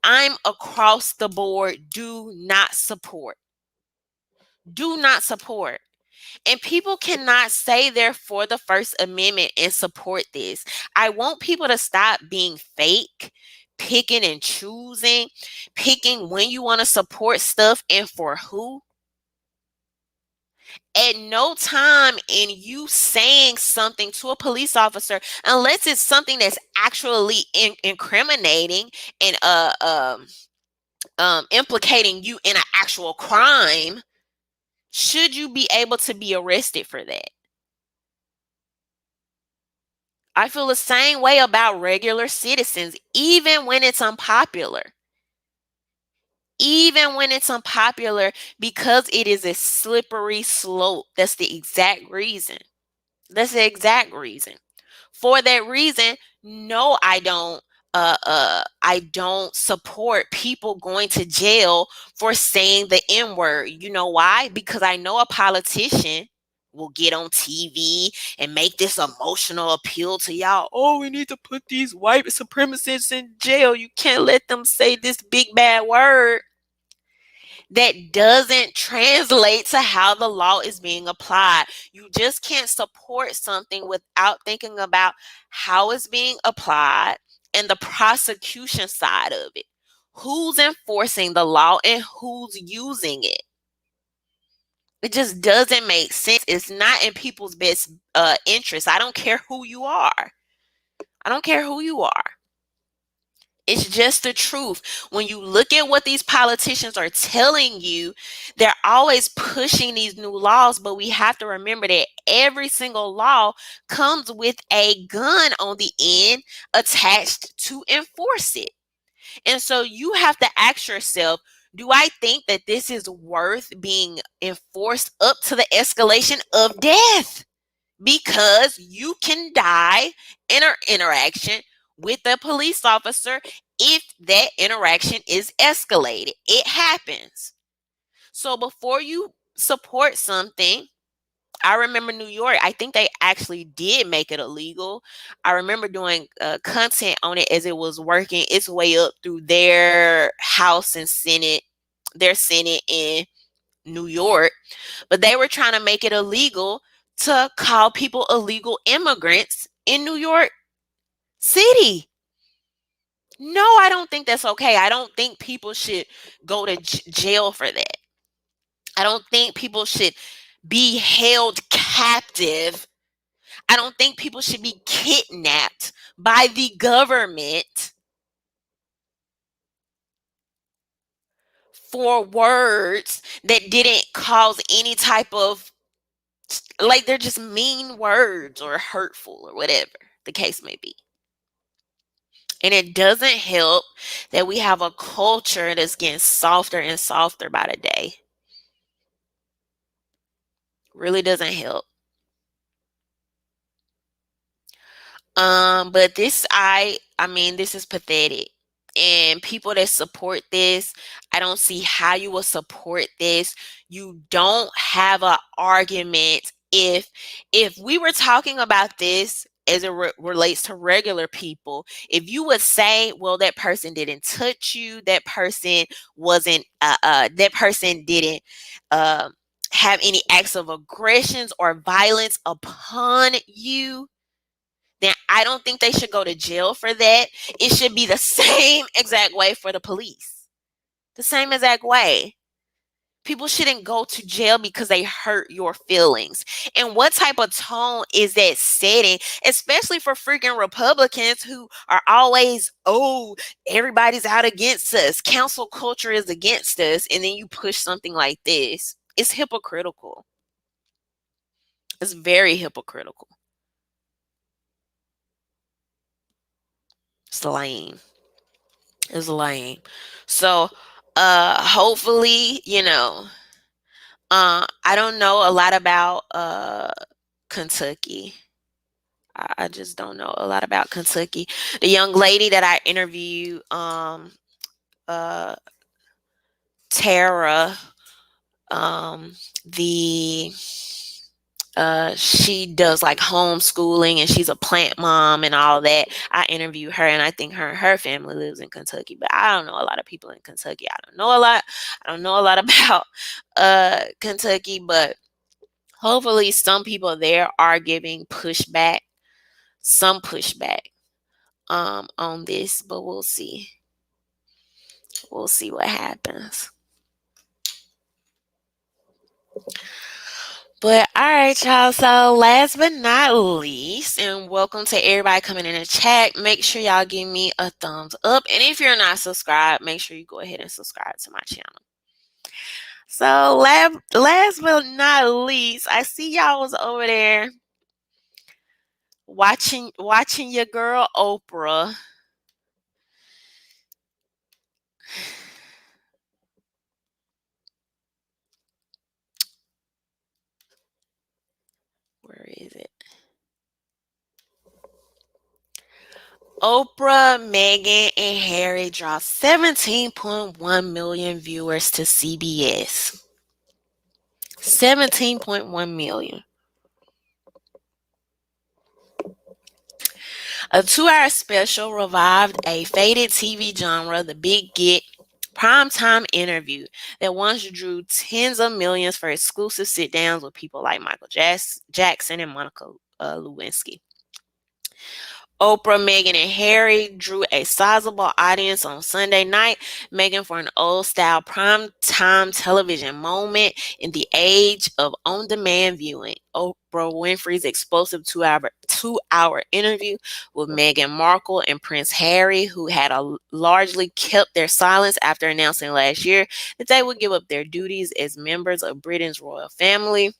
I'm across the board. Do not support. Do not support. And people cannot say they're for the First Amendment and support this. I want people to stop being fake, picking and choosing, picking when you want to support stuff and for who. At no time in you saying something to a police officer, unless it's something that's actually incriminating and implicating you in an actual crime, should you be able to be arrested for that. I feel the same way about regular citizens, even when it's unpopular. Even when it's unpopular, because it is a slippery slope. That's the exact reason. That's the exact reason. For that reason, no, I don't support people going to jail for saying the N-word. You know why? Because I know a politician will get on TV and make this emotional appeal to y'all. Oh, we need to put these white supremacists in jail. You can't let them say this big bad word that doesn't translate to how the law is being applied. You just can't support something without thinking about how it's being applied and the prosecution side of it. Who's enforcing the law and who's using it? It just doesn't make sense. It's not in people's best interest. I don't care who you are. I don't care who you are. It's just the truth. When you look at what these politicians are telling you, they're always pushing these new laws, but we have to remember that every single law comes with a gun on the end attached to enforce it. And so you have to ask yourself, do I think that this is worth being enforced up to the escalation of death? Because you can die in an interaction with a police officer if that interaction is escalated. It happens. So before you support something, I remember New York, I think they actually did make it illegal. I remember doing content on it as it was working its way up through their House and Senate, their Senate in New York, but they were trying to make it illegal to call people illegal immigrants in New York City. No, I don't think that's okay. I don't think people should go to jail for that. I don't think people should be held captive. I don't think people should be kidnapped by the government for words that didn't cause any type of, like, they're just mean words or hurtful or whatever the case may be. And it doesn't help that we have a culture that's getting softer and softer by the day. Really doesn't help. But I mean, this is pathetic. And people that support this, I don't see how you will support this. You don't have an argument. If we were talking about this as it relates to regular people, if you would say, well, that person didn't touch you, that person wasn't that person didn't uh, have any acts of aggressions or violence upon you, then I don't think they should go to jail for that. It should be the same exact way for the police. The same exact way. People shouldn't go to jail because they hurt your feelings. And what type of tone is that setting, especially for freaking Republicans who are always, oh, everybody's out against us. Council culture is against us. And then you push something like this. It's hypocritical. It's very hypocritical. It's lame. It's lame. So hopefully, I don't know a lot about Kentucky. I just don't know a lot about Kentucky. The young lady that I interviewed, uh, Tara, um, the she does like homeschooling and she's a plant mom and all that. I interviewed her and I think her family lives in Kentucky, but I don't know a lot of people in Kentucky. I don't know a lot about Kentucky, but hopefully some people there are giving some pushback on this, but we'll see. We'll see what happens. But all right, y'all. So last but not least, and welcome to everybody coming in the chat. Make sure y'all give me a thumbs up. And if you're not subscribed, make sure you go ahead and subscribe to my channel. So last but not least, I see y'all was over there watching your girl Oprah. Where is it? Oprah, Meghan, and Harry draw 17.1 million viewers to CBS. 17.1 million. A 2-hour special revived a faded TV genre, the Big Get primetime interview that once drew tens of millions for exclusive sit-downs with people like Michael Jackson and Monica Lewinsky. Oprah, Meghan, and Harry drew a sizable audience on Sunday night, making for an old-style prime-time television moment in the age of on-demand viewing. Oprah Winfrey's explosive two-hour interview with Meghan Markle and Prince Harry, who had largely kept their silence after announcing last year that they would give up their duties as members of Britain's royal family,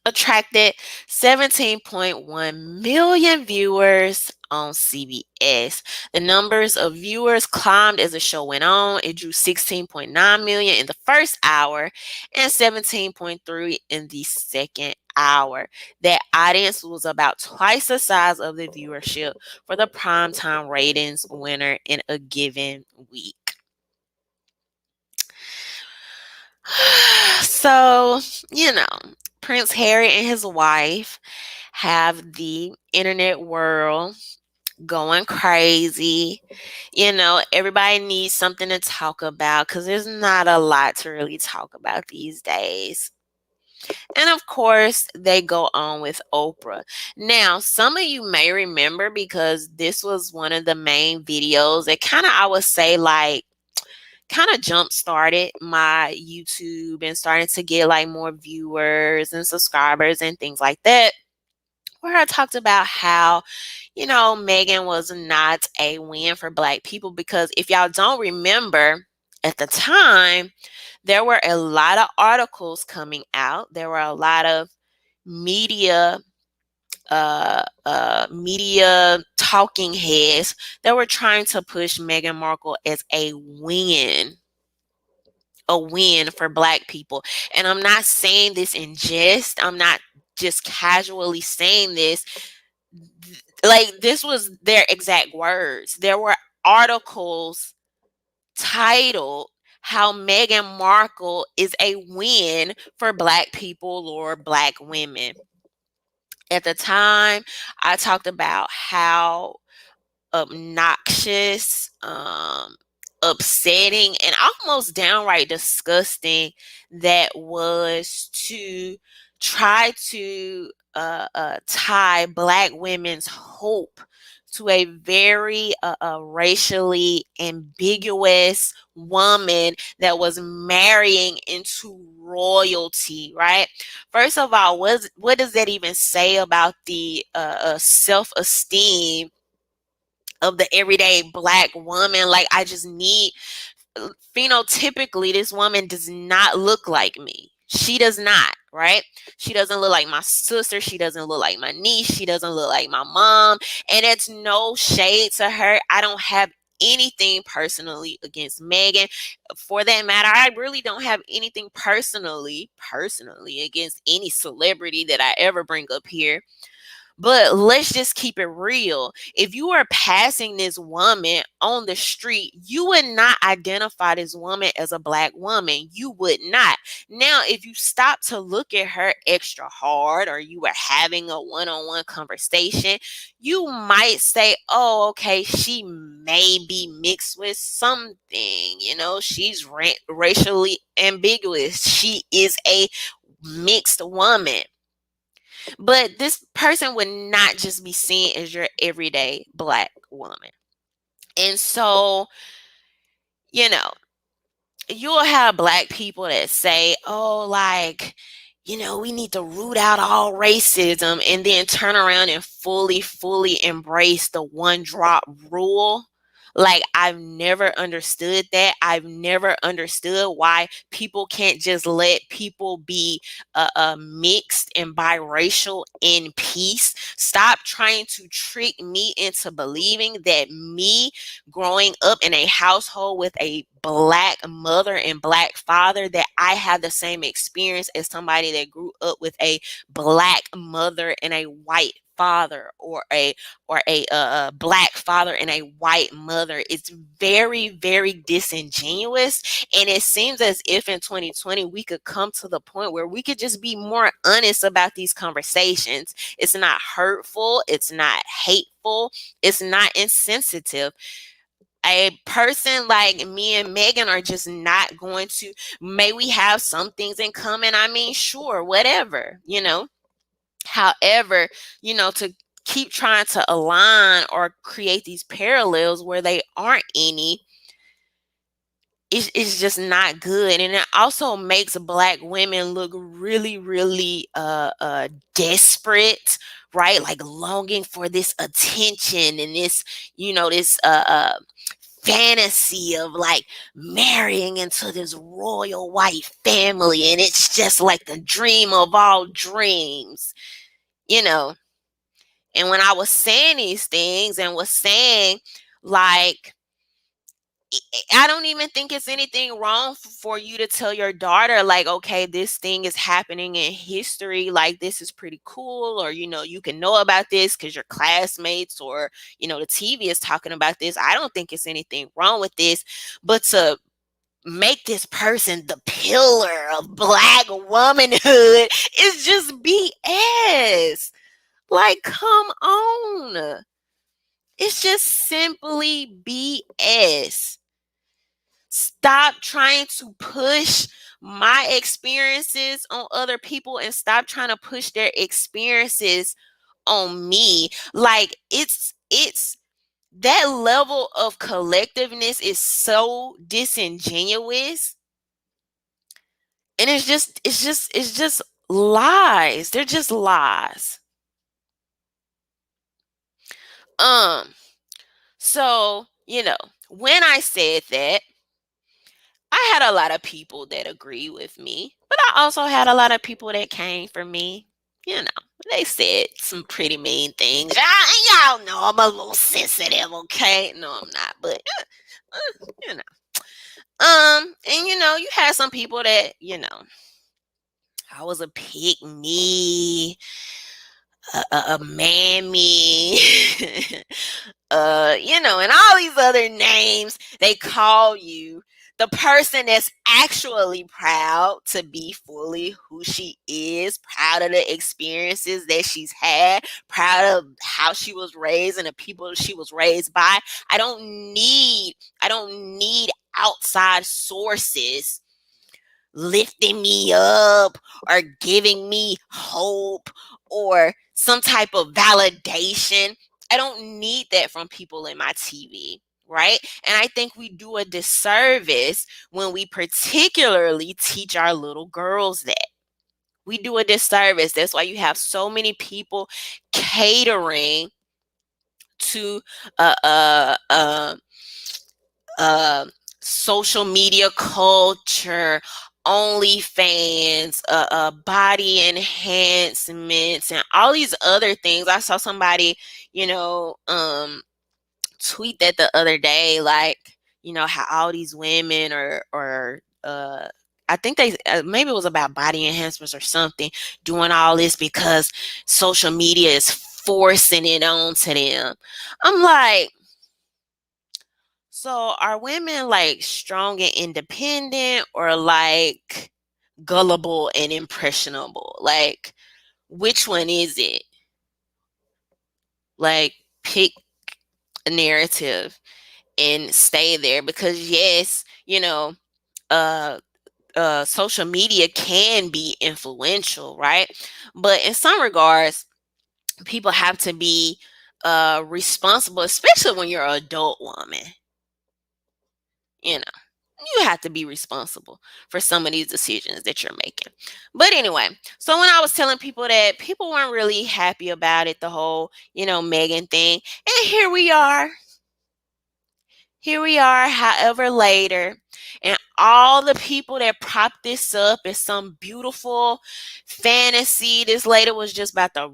attracted 17.1 million viewers on CBS. The numbers of viewers climbed as the show went on. It drew 16.9 million in the first hour and 17.3 in the second hour. That audience was about twice the size of the viewership for the primetime ratings winner in a given week. So, Prince Harry and his wife have the internet world going crazy. Everybody needs something to talk about because there's not a lot to really talk about these days. And of course, they go on with Oprah. Now, some of you may remember because this was one of the main videos that I would say, kind of jump started my YouTube and started to get more viewers and subscribers and things like that, where I talked about how, Meghan was not a win for Black people, because if y'all don't remember, at the time, there were a lot of articles coming out. There were a lot of media media talking heads that were trying to push Meghan Markle as a win for Black people. And I'm not saying this in jest. I'm not just casually saying this. This was their exact words. There were articles titled "How Meghan Markle is a Win for Black People or Black Women." At the time, I talked about how obnoxious, upsetting, and almost downright disgusting that was to try to tie Black women's hope to a very racially ambiguous woman that was marrying into royalty, right? First of all, what does that even say about the self-esteem of the everyday Black woman? I just need, phenotypically, this woman does not look like me. She does not, right? She doesn't look like my sister. She doesn't look like my niece. She doesn't look like my mom. And it's no shade to her. I don't have anything personally against Megan. For that matter, I really don't have anything personally against any celebrity that I ever bring up here. But let's just keep it real. If you are passing this woman on the street, you would not identify this woman as a black woman. You would not. Now, if you stop to look at her extra hard, or you were having a one-on-one conversation, you might say, oh, okay, she may be mixed with something. She's racially ambiguous. She is a mixed woman. But this person would not just be seen as your everyday black woman. And so, you know, you'll have black people that say, oh, like, we need to root out all racism, and then turn around and fully embrace the one drop rule. Like, I've never understood that. I've never understood why people can't just let people be mixed and biracial in peace. Stop trying to trick me into believing that me growing up in a household with a black mother and black father, that I have the same experience as somebody that grew up with a black mother and a white father, or a black father and a white mother. It's very, very disingenuous, and it seems as if in 2020 we could come to the point where we could just be more honest about these conversations. It's not hurtful, it's not hateful, it's not insensitive. A person like me and Megan are just not going to, may we have some things in common? I mean, sure, whatever. However, to keep trying to align or create these parallels where they aren't any, it's just not good. And it also makes black women look really, really desperate, right? Like longing for this attention and this, this fantasy of like marrying into this royal white family, and it's just like the dream of all dreams. And when I was saying these things and was saying, like, I don't even think it's anything wrong for you to tell your daughter, like, okay, this thing is happening in history. Like, this is pretty cool. Or, you can know about this because your classmates or, the TV is talking about this. I don't think it's anything wrong with this. But to make this person the pillar of black womanhood is just BS. Like, come on. It's just simply BS. Stop trying to push my experiences on other people, and stop trying to push their experiences on me. Like, it's that level of collectiveness is so disingenuous. And it's just lies. They're just lies. So, when I said that, I had a lot of people that agree with me, but I also had a lot of people that came for me. They said some pretty mean things. Y'all know I'm a little sensitive, okay? No, I'm not, but you know. And you had some people that, I was a pick me, a mammy, and all these other names they call you. The person that's actually proud to be fully who she is, proud of the experiences that she's had, proud of how she was raised and the people she was raised by. I don't need outside sources lifting me up or giving me hope or some type of validation. I don't need that from people in my TV, right? And I think we do a disservice when we particularly teach our little girls that. We do a disservice. That's why you have so many people catering to social media culture, OnlyFans, body enhancements, and all these other things. I saw somebody, tweet that the other day, like, how all these women or I think they maybe it was about body enhancements or something, doing all this because social media is forcing it onto them. I'm like, so are women like strong and independent, or like gullible and impressionable? Like, which one is it? Like, pick a narrative and stay there, because yes, uh social media can be influential, right? But in some regards, people have to be responsible, especially when you're an adult woman. You know, you have to be responsible for some of these decisions that you're making. But anyway, so when I was telling people that people weren't really happy about it, the whole, Megan thing, and here we are, however, later, and all the people that propped this up as some beautiful fantasy, this lady was just about to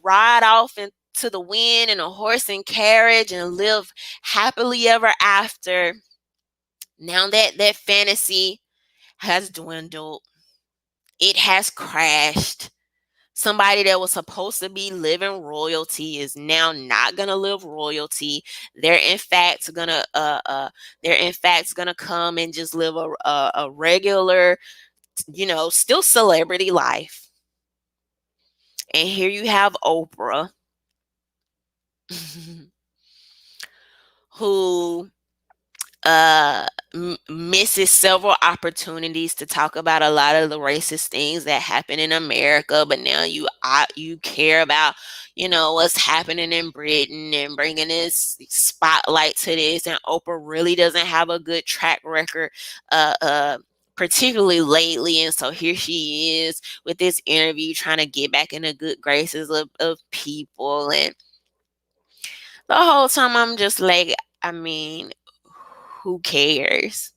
ride off into the wind in a horse and carriage and live happily ever after. Now that fantasy has dwindled, it has crashed. Somebody that was supposed to be living royalty is now not gonna live royalty. They're in fact gonna come and just live a regular, still celebrity life. And here you have Oprah, who misses several opportunities to talk about a lot of the racist things that happen in America, but now you care about what's happening in Britain and bringing this spotlight to this. And Oprah really doesn't have a good track record, uh, uh, particularly lately. And so here she is with this interview trying to get back in the good graces of people. And the whole time I'm just like, I mean, who cares?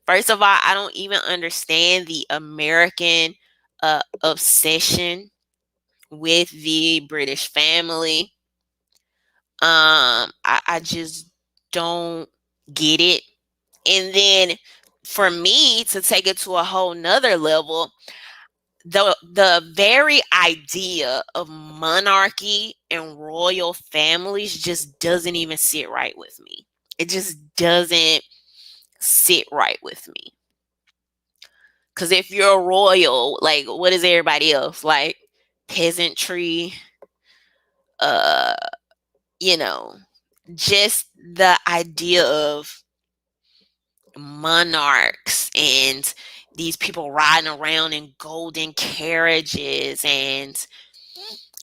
First of all, I don't even understand the American obsession with the British family. I just don't get it. And then for me to take it to a whole nother level, the very idea of monarchy and royal families just doesn't even sit right with me. It just doesn't sit right with me. Because if you're a royal, like, what is everybody else? Like, peasantry, uh, you know, just the idea of monarchs and these people riding around in golden carriages, and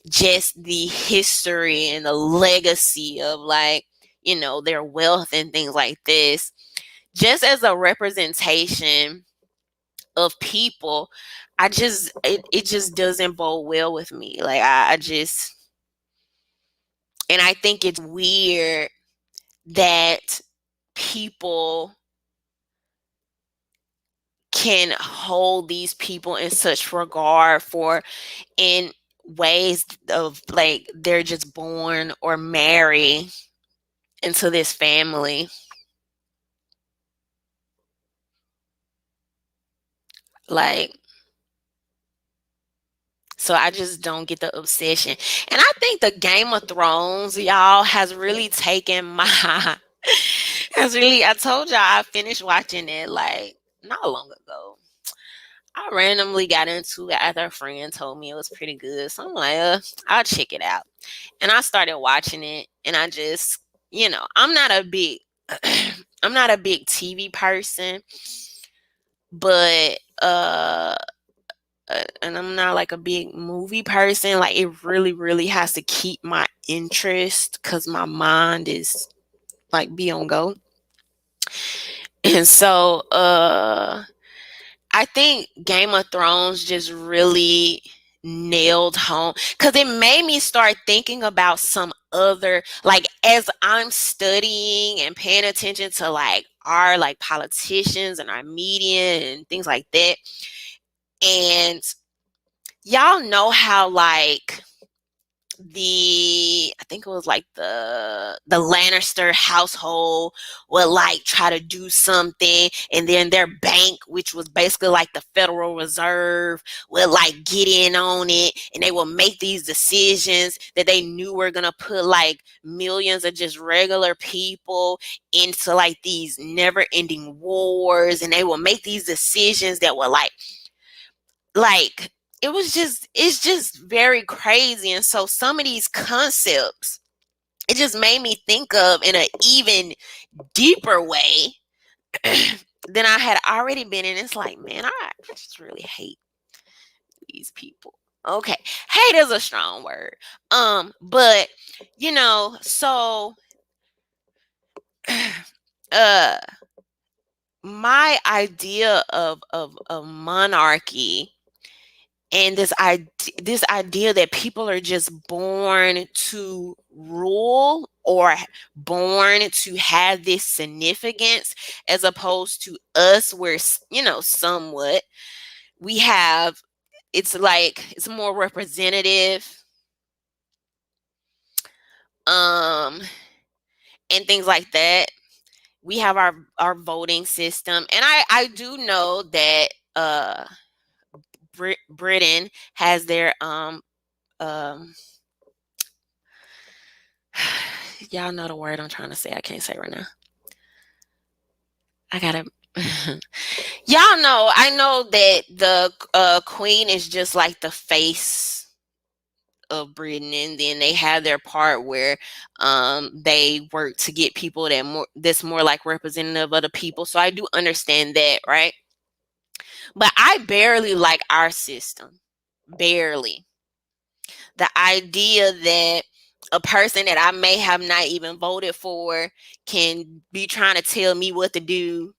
just the history and the legacy of, like, their wealth and things like this, just as a representation of people. It just doesn't bode well with me. Like, I just, and I think it's weird that people can hold these people in such regard for, in ways of, like, they're just born or marry into this family. Like, so I just don't get the obsession. And I think the Game of Thrones, y'all, has really taken my has really, I told y'all I finished watching it like not long ago. I randomly got into it after a friend told me it was pretty good. So I'm like, I'll check it out. And I started watching it, and I just, I'm not a big I'm not a big TV person, but and I'm not like a big movie person. Like, it really, really has to keep my interest because my mind is like be on go. And so I think Game of Thrones just really nailed home, because it made me start thinking about some other, like, as I'm studying and paying attention to, like, our, like, politicians and our media and things like that. And y'all know how, like, I think it was like the Lannister household would like try to do something, and then their bank, which was basically like the Federal Reserve, would like get in on it, and they would make these decisions that they knew were gonna put like millions of just regular people into like these never ending wars, and they will make these decisions that were like it's just very crazy. And so some of these concepts, it just made me think of in an even deeper way than I had already been in. It's like, man, I just really hate these people. Okay, hate is a strong word. But so uh my idea of monarchy, and this idea that people are just born to rule or born to have this significance, as opposed to us where somewhat we have, it's like it's more representative, um and things like that. We have our voting system, and I do know that Britain has their um y'all know the word I'm trying to say. I can't say right now. I gotta. Y'all know. I know that the queen is just like the face of Britain, and then they have their part where they work to get people that's more like representative of the people. So I do understand that, right? But I barely like our system. Barely. The idea that a person that I may have not even voted for can be trying to tell me what to do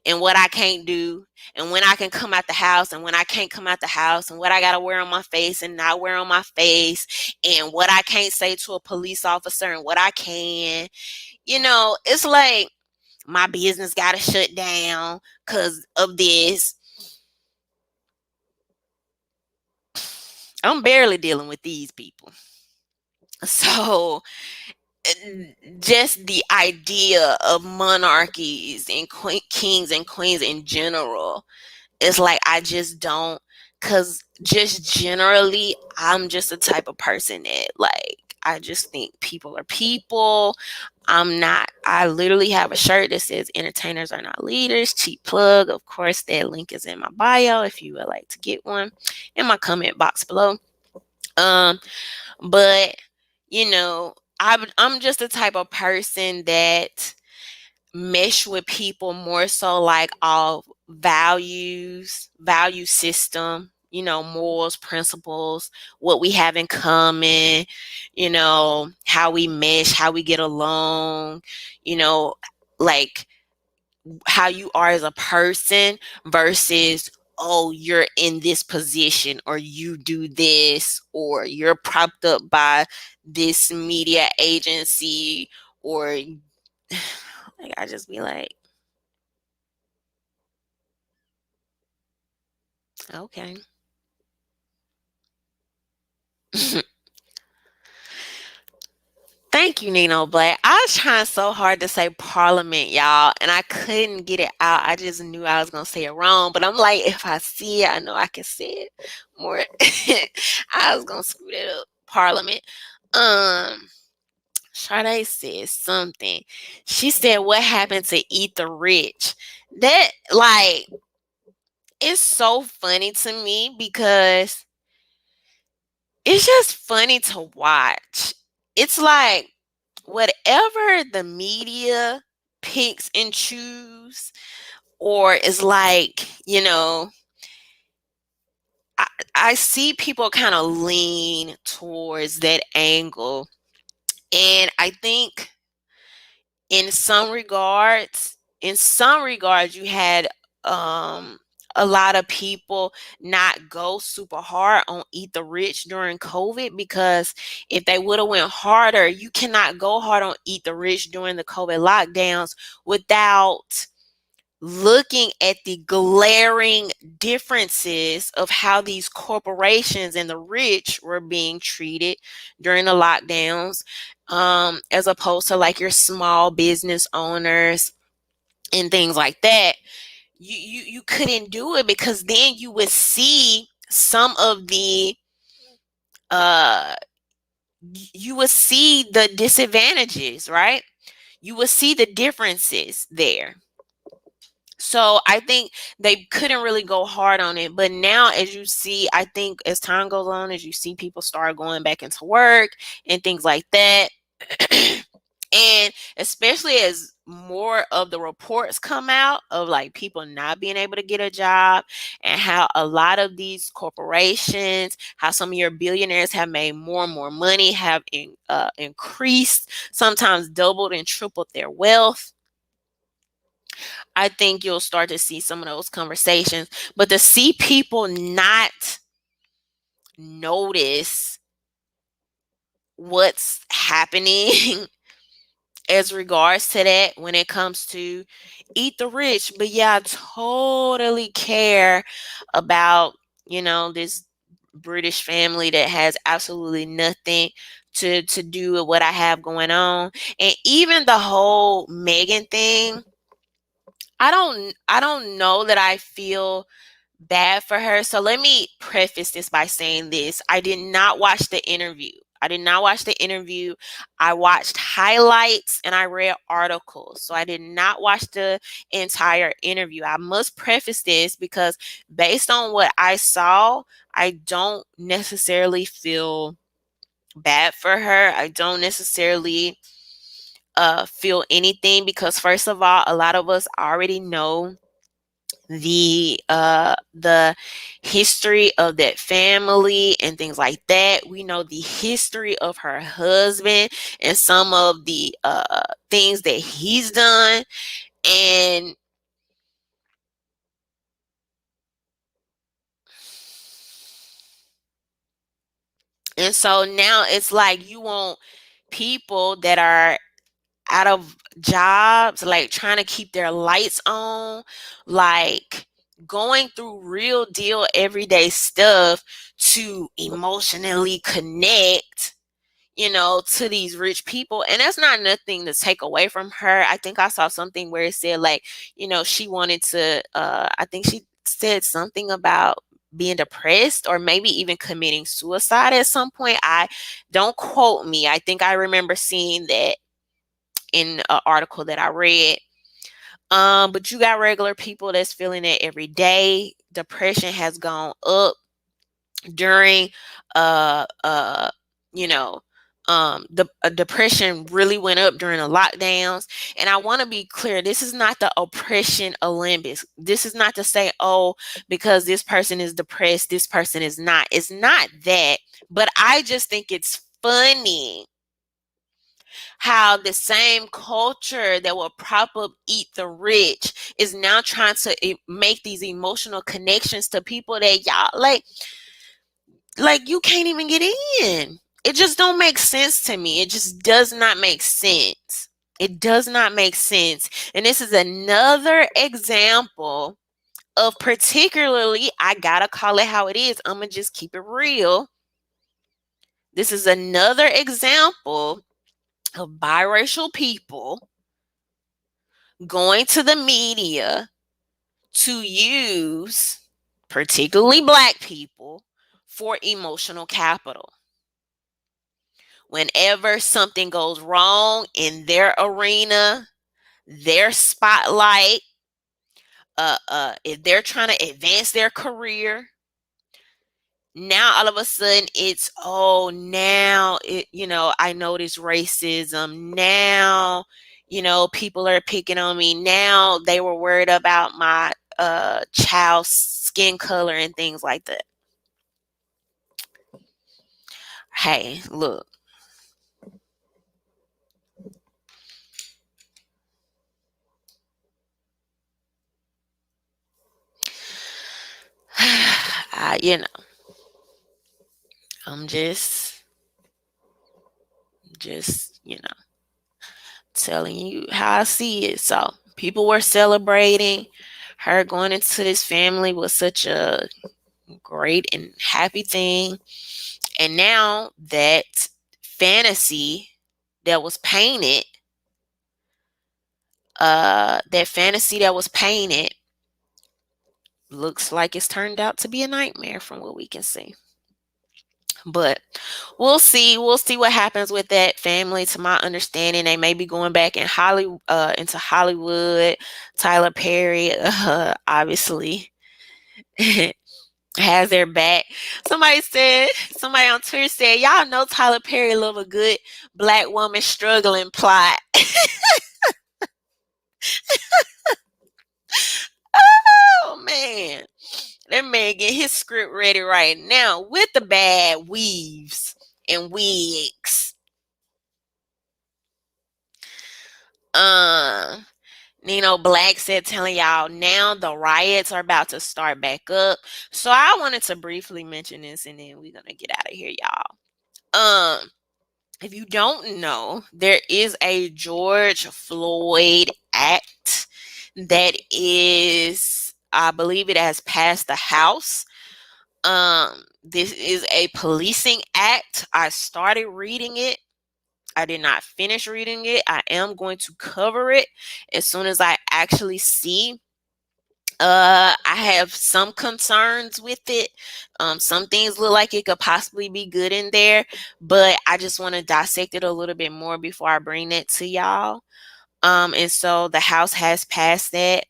and what I can't do, and when I can come out the house and when I can't come out the house, and what I got to wear on my face and not wear on my face, and what I can't say to a police officer and what I can. It's like my business got to shut down because of this. I'm barely dealing with these people. So just the idea of monarchies and kings and queens in general, it's like I just don't, because just generally I'm just the type of person that like I just think people are people. I literally have a shirt that says entertainers are not leaders. Cheap plug. Of course, that link is in my bio if you would like to get one, in my comment box below. But I'm just the type of person that mesh with people more so like all value system, morals, principles, what we have in common, how we mesh, how we get along, like how you are as a person versus, oh, you're in this position, or you do this, or you're propped up by this media agency, or like I just be like, okay. Thank you, Nino Black. I was trying so hard to say parliament, y'all, and I couldn't get it out. I just knew I was gonna say it wrong, but I'm like, if I see it, I know I can say it more. I was gonna screw that up. Parliament. Um, Sade said something. She said, "What happened to eat the rich?" That like it's so funny to me because it's just funny to watch. It's like whatever the media picks and choose, or is like, I, I see people kind of lean towards that angle. And I think in some regards, you had um a lot of people not go super hard on Eat the Rich during COVID, because if they would have went harder, you cannot go hard on Eat the Rich during the COVID lockdowns without looking at the glaring differences of how these corporations and the rich were being treated during the lockdowns, as opposed to like your small business owners and things like that. You couldn't do it, because then you would see some of the uh you would see the disadvantages, right? You would see the differences there. So I think they couldn't really go hard on it. But now, as you see, I think as time goes on, as you see people start going back into work and things like that, and especially as more of the reports come out of like people not being able to get a job, and how a lot of these corporations, how some of your billionaires have made more and more money, have increased, sometimes doubled and tripled their wealth. I think you'll start to see some of those conversations. But to see people not notice what's happening as regards to that, when it comes to eat the rich, but yeah, I totally care about, this British family that has absolutely nothing to do with what I have going on. And even the whole Megan thing, I don't know that I feel bad for her. So let me preface this by saying this. I did not watch the interview. I did not watch the interview. I watched highlights and I read articles. So I did not watch the entire interview. I must preface this because based on what I saw, I don't necessarily feel bad for her. I don't necessarily feel anything, because first of all, a lot of us already know the history of that family and things like that. We know the history of her husband and some of the things that he's done. And so now it's like you want people that are out of jobs, like trying to keep their lights on, like going through real deal everyday stuff to emotionally connect, to these rich people. And that's not nothing to take away from her. I think I saw something where it said like, she wanted to I think she said something about being depressed or maybe even committing suicide at some point. I don't quote me. I think I remember seeing that in an article that I read. But you got regular people that's feeling it every day. Depression has gone up during uh uh you know the depression really went up during the lockdowns. And I want to be clear, this is not the oppression Olympics. This is not to say, oh, because this person is depressed, this person is not. It's not that. But I just think it's funny how the same culture that will prop up eat the rich is now trying to make these emotional connections to people that y'all like you can't even get in. It just don't make sense to me. It just does not make sense. It does not make sense. And this is another example of, particularly, I gotta call it how it is. I'm gonna just keep it real. This is another example of biracial people going to the media to use, particularly Black people, for emotional capital. Whenever something goes wrong in their arena, their spotlight, if they're trying to advance their career, now all of a sudden it's, oh, now I notice racism. Now, people are picking on me. Now they were worried about my child's skin color and things like that. Hey, look. I, I'm just telling you how I see it. So People were celebrating. Her going into this family was such a great and happy thing. And now fantasy that was painted, that fantasy that was painted looks like it's turned out to be a nightmare from what we can see. But we'll see. We'll see what happens with that family. To my understanding, they may be going back into Hollywood. Tyler Perry, obviously, has their back. Somebody on Twitter said, "Y'all know Tyler Perry love a good black woman struggling plot." Oh man, that man get his script ready right now with the bad weaves and wigs. Nino Black said, telling y'all now the riots are about to start back up. So I wanted to briefly mention this, and then we're gonna get out of here, y'all. If you don't know, there is a George Floyd Act that is, I believe it has passed the House. This is a policing act. I started reading it. I did not finish reading it. I am going to cover it as soon as I actually see. I have some concerns with it. Some things look like it could possibly be good in there, but I just want to dissect it a little bit more before I bring that to y'all. And so the House has passed that.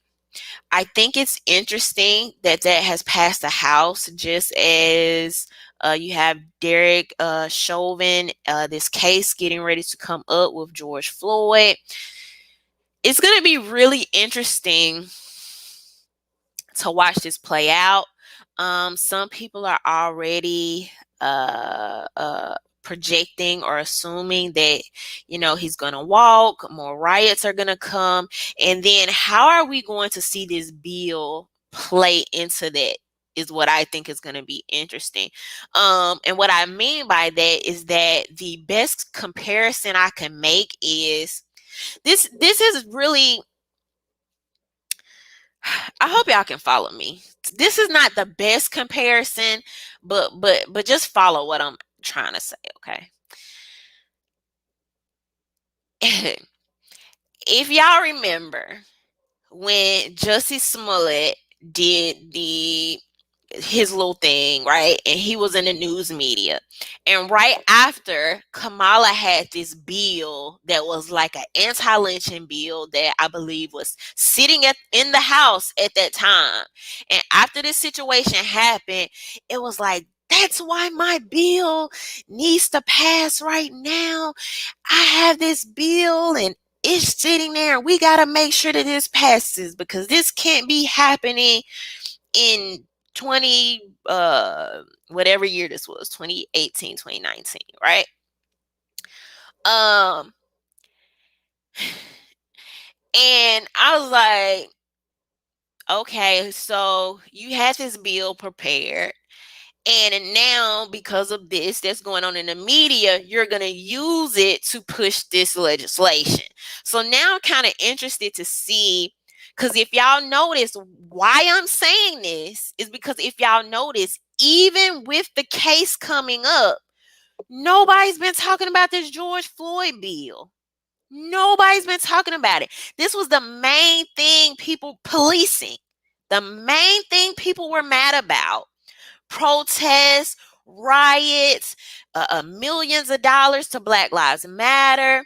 I think it's interesting that has passed the House, just as you have Derek Chauvin, this case getting ready to come up with George Floyd. It's going to be really interesting to watch this play out. Some people are already projecting or assuming that, he's going to walk, more riots are going to come. And then how are we going to see this bill play into that is what I think is going to be interesting. And what I mean by that is that the best comparison I can make is this is really, I hope y'all can follow me. This is not the best comparison, but just follow what I'm trying to say, okay? If y'all remember when Jussie Smollett did his little thing, right? And he was in the news media. And right after, Kamala had this bill that was like an anti-lynching bill that I believe was sitting in the House at that time. And after this situation happened, it was like, that's why my bill needs to pass right now. I have this bill and it's sitting there. We got to make sure that this passes because this can't be happening in 20 whatever year this was, 2018, 2019, right? And I was like, okay, so you had this bill prepared, and now because of this that's going on in the media, you're going to use it to push this legislation. So now I'm kind of interested to see, because if y'all notice, why I'm saying this is because if y'all notice, even with the case coming up, nobody's been talking about this George Floyd bill. Nobody's been talking about it. This was the main thing people policing. The main thing people were mad about. Protests, riots, millions of dollars to Black Lives Matter.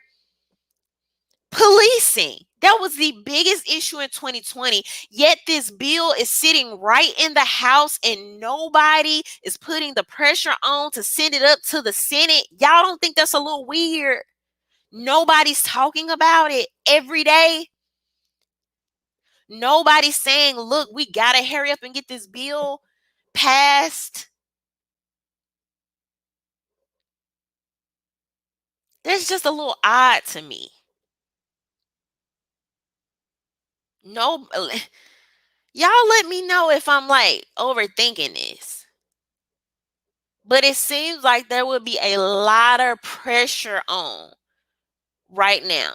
Policing. That was the biggest issue in 2020. Yet this bill is sitting right in the House and nobody is putting the pressure on to send it up to the Senate. Y'all don't think that's a little weird? Nobody's talking about it every day. Nobody's saying, look, we got to hurry up and get this bill passed. That's just a little odd to me. No, y'all let me know if I'm like overthinking this. But it seems like there would be a lot of pressure on right now.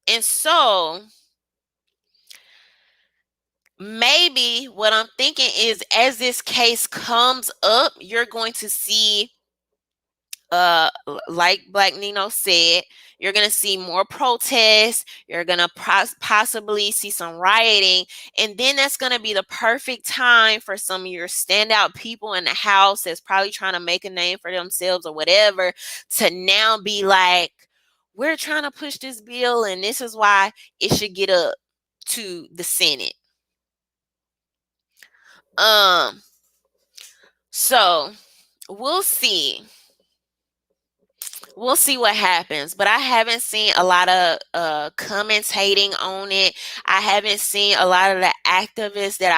And so maybe what I'm thinking is, as this case comes up, you're going to see, like Black Nino said, you're going to see more protests. You're going to possibly see some rioting. And then that's going to be the perfect time for some of your standout people in the House that's probably trying to make a name for themselves or whatever, to now be like, we're trying to push this bill, and this is why it should get up to the Senate. Um, so we'll see. We'll see what happens, but I haven't seen a lot of commentating on it. I haven't seen a lot of the activists that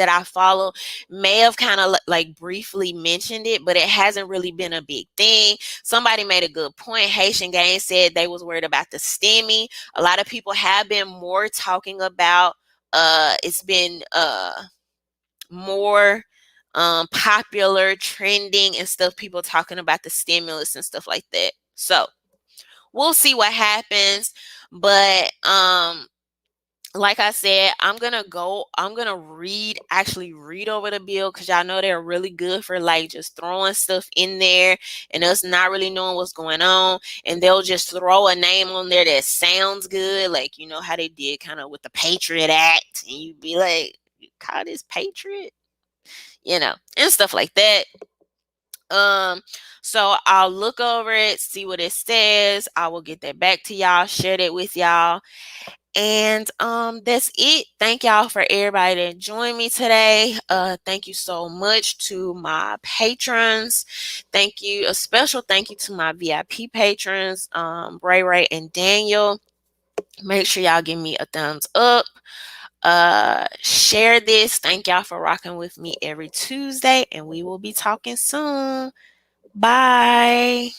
I follow may have kind of like briefly mentioned it, but it hasn't really been a big thing. Somebody made a good point. Haitian Gang said they was worried about the STEMI. A lot of people have been more talking about it's been more popular, trending and stuff, people talking about the stimulus and stuff like that. So we'll see what happens. But like I said, I'm gonna actually read over the bill, because y'all know they're really good for like just throwing stuff in there and us not really knowing what's going on. And they'll just throw a name on there that sounds good, like, you know how they did kind of with the Patriot Act, and you'd be like, you call this Patriot? And stuff like that. So I'll look over it, see what it says. I will get that back to y'all, share that with y'all. And that's it. Thank y'all for everybody that joined me today. Thank you so much to my patrons. Thank you, a special thank you to my VIP patrons, Ray and Daniel. Make sure y'all give me a thumbs up. Share this. Thank y'all for rocking with me every Tuesday, and we will be talking soon. Bye.